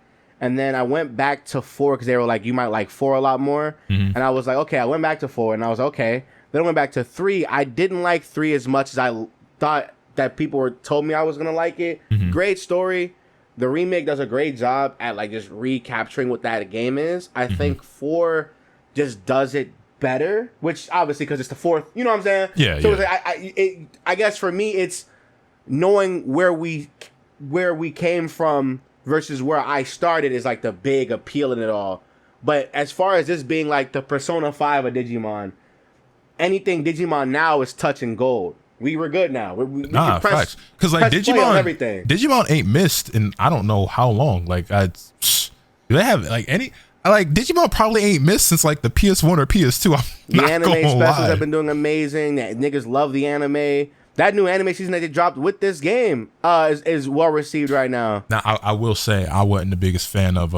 And then I went back to 4 because they were like, you might like 4 a lot more. And I was like, okay, I went back to 4 and I was okay. Then I went back to 3. I didn't like 3 as much as I thought that people told me I was going to like it. Great story. The remake does a great job at like just recapturing what that game is. I think 4 just does it better, which obviously because it's the 4th, you know what I'm saying? Yeah. So it's like, I guess for me, it's knowing where we came from versus where I started is like the big appeal in it all. But as far as this being like the Persona 5 of Digimon, anything Digimon now is touching gold. We were good now. We nah, facts. Because like Digimon ain't missed in I don't know how long. Like do they have like any? Like Digimon probably ain't missed since like the PS1 or PS2. The anime specials have been doing amazing. Niggas love the anime. That new anime season that they dropped with this game is well received right now. Now I will say I wasn't the biggest fan of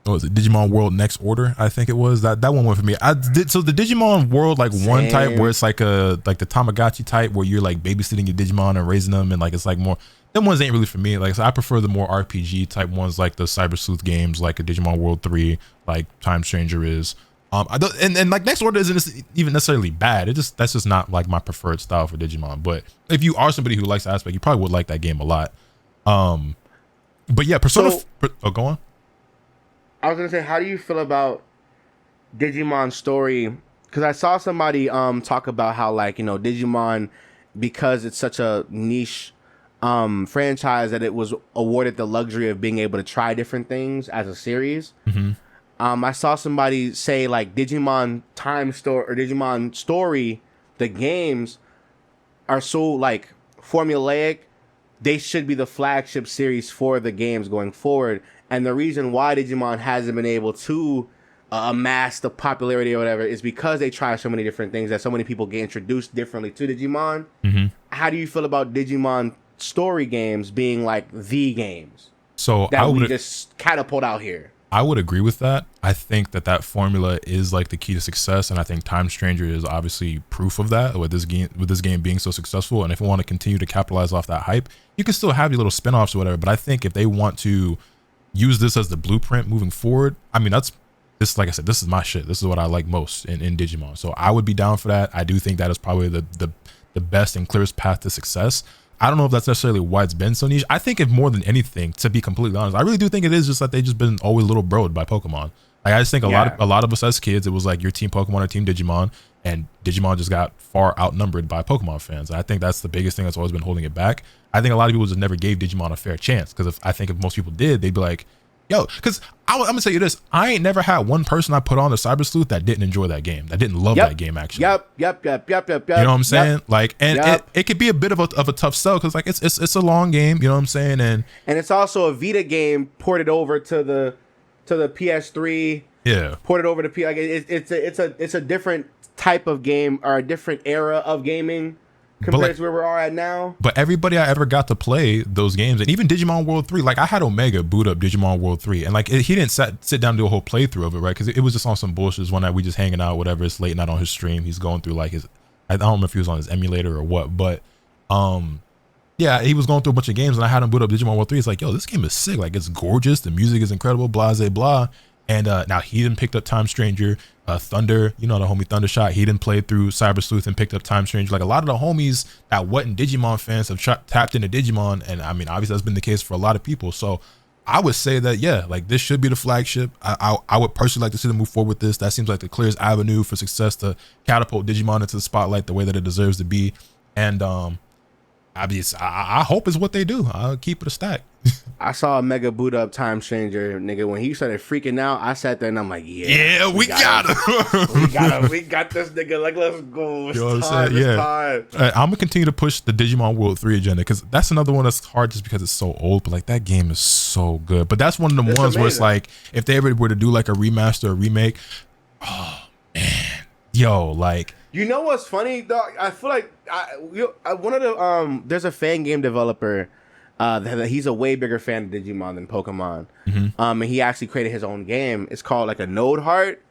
what was it, Digimon World Next Order? I think it was that one went for me. So the Digimon World like one type where it's like the Tamagotchi type where you're like babysitting your Digimon and raising them, and like it's like more. Them ones ain't really for me. Like so I prefer the more RPG type ones, like the Cyber Sleuth games, like a Digimon World 3, like Time Stranger is. And like Next Order isn't even necessarily bad. That's just not like my preferred style for Digimon. But if you are somebody who likes the aspect, you probably would like that game a lot. But yeah, Persona. Go on. I was gonna say, how do you feel about Digimon Story? Because I saw somebody talk about how like Digimon, because it's such a niche franchise that it was awarded the luxury of being able to try different things as a series. Mm-hmm. I saw somebody say like Digimon Digimon Story, the games are so like formulaic. They should be the flagship series for the games going forward. And the reason why Digimon hasn't been able to amass the popularity or whatever is because they try so many different things that so many people get introduced differently to Digimon. Mm-hmm. How do you feel about Digimon Story games being like the games? So that we just catapult out here. I would agree with that. I think that formula is like the key to success, and I think Time Stranger is obviously proof of that with this game being so successful. And if we want to continue to capitalize off that hype, you can still have your little spin-offs or whatever. But I think if they want to use this as the blueprint moving forward, I mean this like I said, this is my shit. This is what I like most in Digimon. So I would be down for that. I do think that is probably the best and clearest path to success. I don't know if that's necessarily why it's been so niche. I think if more than anything, to be completely honest, I really do think it is just that they just been always little broed by Pokemon. Like I just think a lot of us as kids, it was like your team Pokemon or team Digimon, and Digimon just got far outnumbered by Pokemon fans. I think that's the biggest thing that's always been holding it back. I think a lot of people just never gave Digimon a fair chance, because if most people did, they'd be like, yo, because I'm gonna tell you this, I ain't never had one person I put on the Cyber Sleuth that didn't enjoy that game, that didn't love that game actually. Yep. You know what I'm saying? Like, and it could be a bit of a tough sell, because like it's a long game. You know what I'm saying? And it's also a Vita game ported over to the PS3. Yeah. Ported over to P. Like it's a different type of game, or a different era of gaming compared to where we are at now. But everybody I ever got to play those games, and even Digimon World 3, like I had Omega boot up Digimon World 3, and like he didn't sit down and do a whole playthrough of it, right? Because it was just on some bullshit. One night we just hanging out, whatever. It's late night on his stream. He's going through like I don't know if he was on his emulator or what, but yeah, he was going through a bunch of games, and I had him boot up Digimon World 3. It's like, yo, this game is sick. Like it's gorgeous. The music is incredible. Blah, blah, blah. And now he done picked up Time Stranger, Thunder, the homie Thundershot. He done played through Cyber Sleuth and picked up Time Stranger. Like a lot of the homies that wasn't Digimon fans have tapped into Digimon, and I mean, obviously that's been the case for a lot of people. So I would say that like this should be the flagship. I would personally like to see them move forward with this. That seems like the clearest avenue for success to catapult Digimon into the spotlight the way that it deserves to be. And I hope is what they do. I'll keep it a stack. I saw a mega boot up Time Stranger, nigga. When he started freaking out, I sat there and I'm like, we got him. we got this nigga. Like, let's go. You know what I'm saying? Time. I'm gonna continue to push the Digimon World 3 agenda, because that's another one that's hard just because it's so old. But like that game is so good. But that's one of the ones amazing. Where it's like, if they ever were to do like a remaster or remake, oh man, yo, like. You know what's funny, dog? I feel like one of the there's a fan game developer that he's a way bigger fan of Digimon than Pokemon. Mm-hmm. And he actually created his own game. It's called like a Node Heart.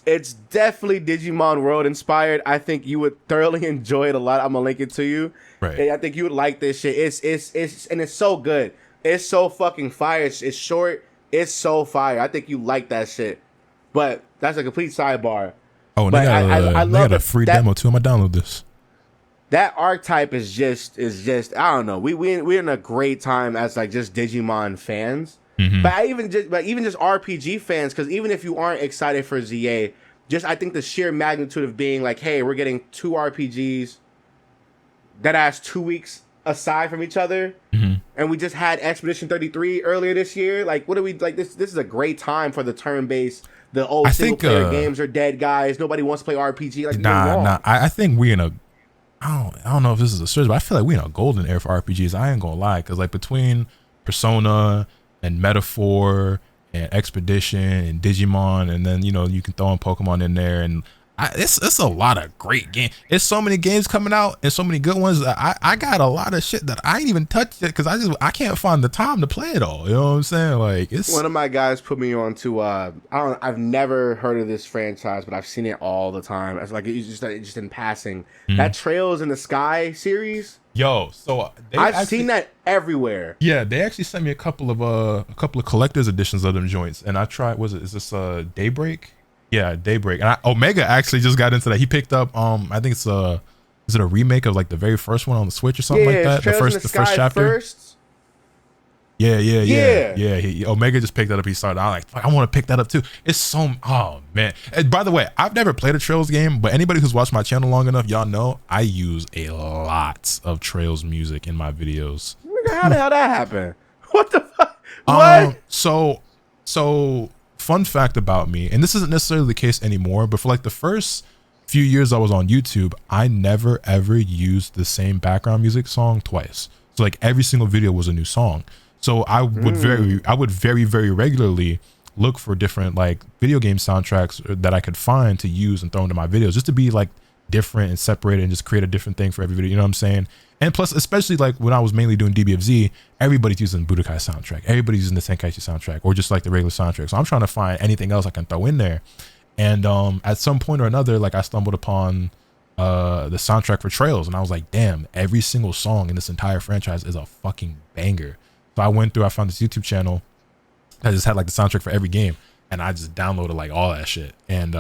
It's definitely Digimon World inspired. I think you would thoroughly enjoy it a lot. I'm gonna link it to you. Right. I think you would like this shit. It's so good. It's so fucking fire. It's short. It's so fire. I think you like that shit. But that's a complete sidebar. Oh, and I love a free demo too. I'm gonna download this. That archetype is just I don't know. We're in a great time as like just Digimon fans, but even just RPG fans, because even if you aren't excited for ZA, just I think the sheer magnitude of being like, hey, we're getting two RPGs that has 2 weeks aside from each other. and we just had Expedition 33 earlier this year. Like, what do we like? This is a great time for the turn-based. The old single-player games are dead, guys. Nobody wants to play RPG. Like, nah. I think we in a. I don't know if this is a search, but I feel like we in a golden era for RPGs. I ain't gonna lie, because like between Persona and Metaphor and Expedition and Digimon, and then you can throw in Pokemon in there, and it's a lot of great games. It's so many games coming out and so many good ones. I got a lot of shit that I ain't even touched it because I can't find the time to play it all. You know what I'm saying? Like, it's one of my guys put me on to I've never heard of this franchise, but I've seen it all the time. It's like it's just in passing. That Trails in the Sky series. Yo, so I've seen that everywhere. Yeah, they actually sent me a couple of collector's editions of them joints, and I tried. Is this Daybreak? Yeah, Daybreak. And Omega actually just got into that. He picked up I think is it a remake of like the very first one on the Switch or something like that? The first chapter. Yeah. Omega just picked that up. He started. I like, I want to pick that up too. It's so, oh man. And by the way, I've never played a Trails game, but anybody who's watched my channel long enough, y'all know I use a lot of Trails music in my videos. How the hell that happen? What the fuck? What? So fun fact about me, and this isn't necessarily the case anymore, but for like the first few years I was on YouTube, I never ever used the same background music song twice. So like every single video was a new song. So I would very regularly look for different like video game soundtracks that I could find to use and throw into my videos, just to be like different and separated and just create a different thing for every video. You know what I'm saying? And plus, especially like when I was mainly doing DBFZ, everybody's using Budokai soundtrack. Everybody's using the Tenkaichi soundtrack or just like the regular soundtrack. So I'm trying to find anything else I can throw in there. And at some point or another, like I stumbled upon the soundtrack for Trails, and I was like, damn, every single song in this entire franchise is a fucking banger. So I went through, I found this YouTube channel that just had like the soundtrack for every game, and I just downloaded like all that shit. And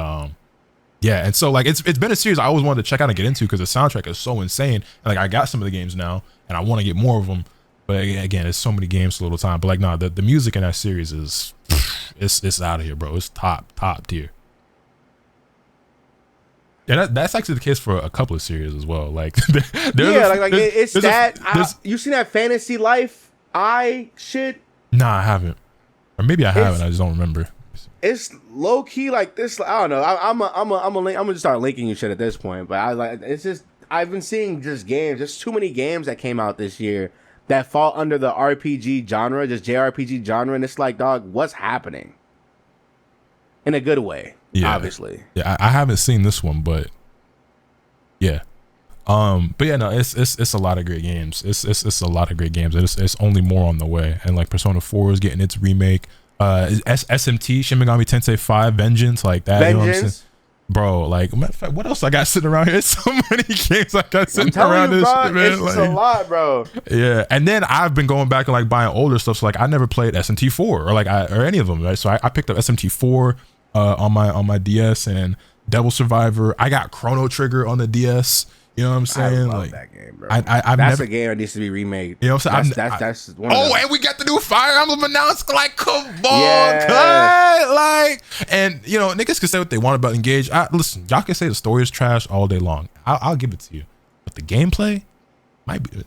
yeah, and so like it's been a series I always wanted to check out and get into because the soundtrack is so insane. And like I got some of the games now, and I want to get more of them. But again, it's so many games for a little time. But like, nah, the music in that series is it's out of here, bro. It's top tier. Yeah, that's actually the case for a couple of series as well. Like, you seen that Fantasy Life shit? Nah, I haven't, or maybe I haven't. I just don't remember. It's low key like this. I don't know. I'm gonna just start linking you shit at this point. But I've been seeing just too many games that came out this year that fall under the RPG genre, just JRPG genre, and it's like, dog, what's happening? In a good way, obviously. Yeah, I haven't seen this one, but yeah. But yeah, no, it's a lot of great games. It's a lot of great games. It's only more on the way. And like Persona 4 is getting its remake. SMT, Shin Megami Tensei 5 Vengeance, like that. Vengeance? You know what I'm saying? Bro, like, matter of fact, what else I got sitting around here? So many games I got sitting around this shit, man. It's like, a lot, bro. Yeah, and then I've been going back and like buying older stuff. So like, I never played SMT4 or any of them, right? So I picked up SMT4 on my DS and Devil Survivor. I got Chrono Trigger on the DS. You know what I'm saying? I love like that game, bro. That's a game that needs to be remade. You know what I'm saying? That's one of and we got the new Fire Emblem announced. Like, come on, cut. Like, and you know, niggas can say what they want about Engage. Listen, y'all can say the story is trash all day long. I'll give it to you, but the gameplay might be.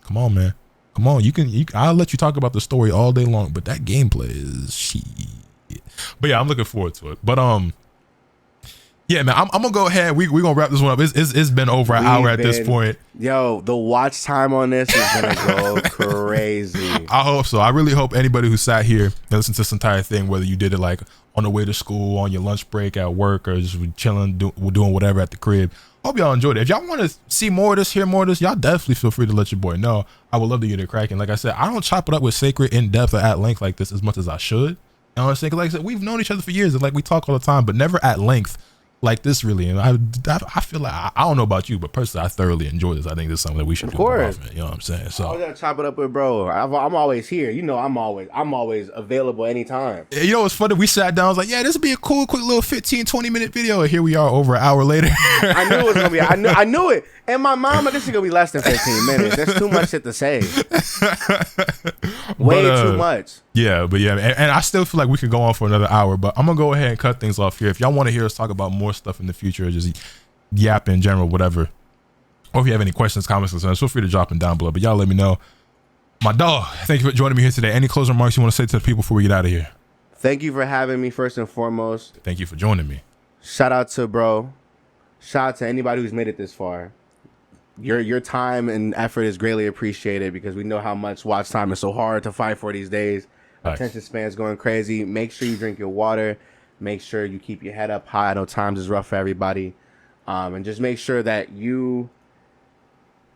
Come on, man. Come on. You can. I'll let you talk about the story all day long, but that gameplay is shit. But yeah, I'm looking forward to it. But yeah, man, I'm gonna go ahead. We're gonna wrap this one up. It's been over an hour at this point. Yo, the watch time on this is gonna go crazy. I hope so. I really hope anybody who sat here and listened to this entire thing, whether you did it like on the way to school, on your lunch break, at work, or just chilling, doing whatever at the crib, hope y'all enjoyed it. If y'all want to see more of this, hear more of this, y'all definitely feel free to let your boy know. I would love to get it cracking. Like I said, I don't chop it up with Sacred in depth or at length like this as much as I should. You know what I'm saying? Like I said, we've known each other for years and like we talk all the time, but never at length like this, really. And I feel like I don't know about you, but personally I thoroughly enjoy this. I think this is something that we should do more often. You know what I'm saying? So I gotta chop it up with bro. I'm always here. You know, I'm always available anytime. You know what's funny? We sat down, I was like, yeah, this would be a cool quick little 15-20 minute video, and here we are over an hour later. I knew it was gonna be. I knew it. And my mama, this is gonna be less than 15 minutes. That's too much shit to say. Way too much. Yeah, but yeah, and I still feel like we could go on for another hour, but I'm gonna go ahead and cut things off here. If y'all want to hear us talk about more stuff in the future, or just yap in general, whatever, or if you have any questions, comments, concerns, feel free to drop them down below. But y'all let me know. My dog, thank you for joining me here today. Any closing remarks you want to say to the people before we get out of here? Thank you for having me first and foremost. Thank you for joining me. Shout out to bro. Shout out to anybody who's made it this far. Your time and effort is greatly appreciated because we know how much watch time is so hard to fight for these days. Nice. Attention span's going crazy. Make sure you drink your water. Make sure you keep your head up high. I know times is rough for everybody. And just make sure that you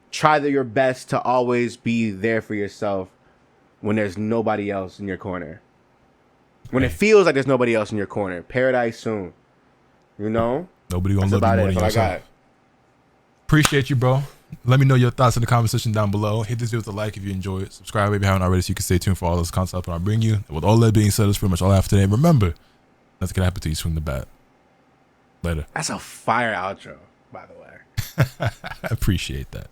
try your best to always be there for yourself when there's nobody else in your corner. When it feels like there's nobody else in your corner. Paradise soon. You know? Nobody gonna love you more than yourself. Appreciate you, bro. Let me know your thoughts in the comment section down below. Hit this video with a like if you enjoy it. Subscribe if you haven't already so you can stay tuned for all this content when I bring you. And with all that being said, that's pretty much all I have today. Remember, nothing can happen till you swing the bat. Later. That's a fire outro, by the way. I appreciate that.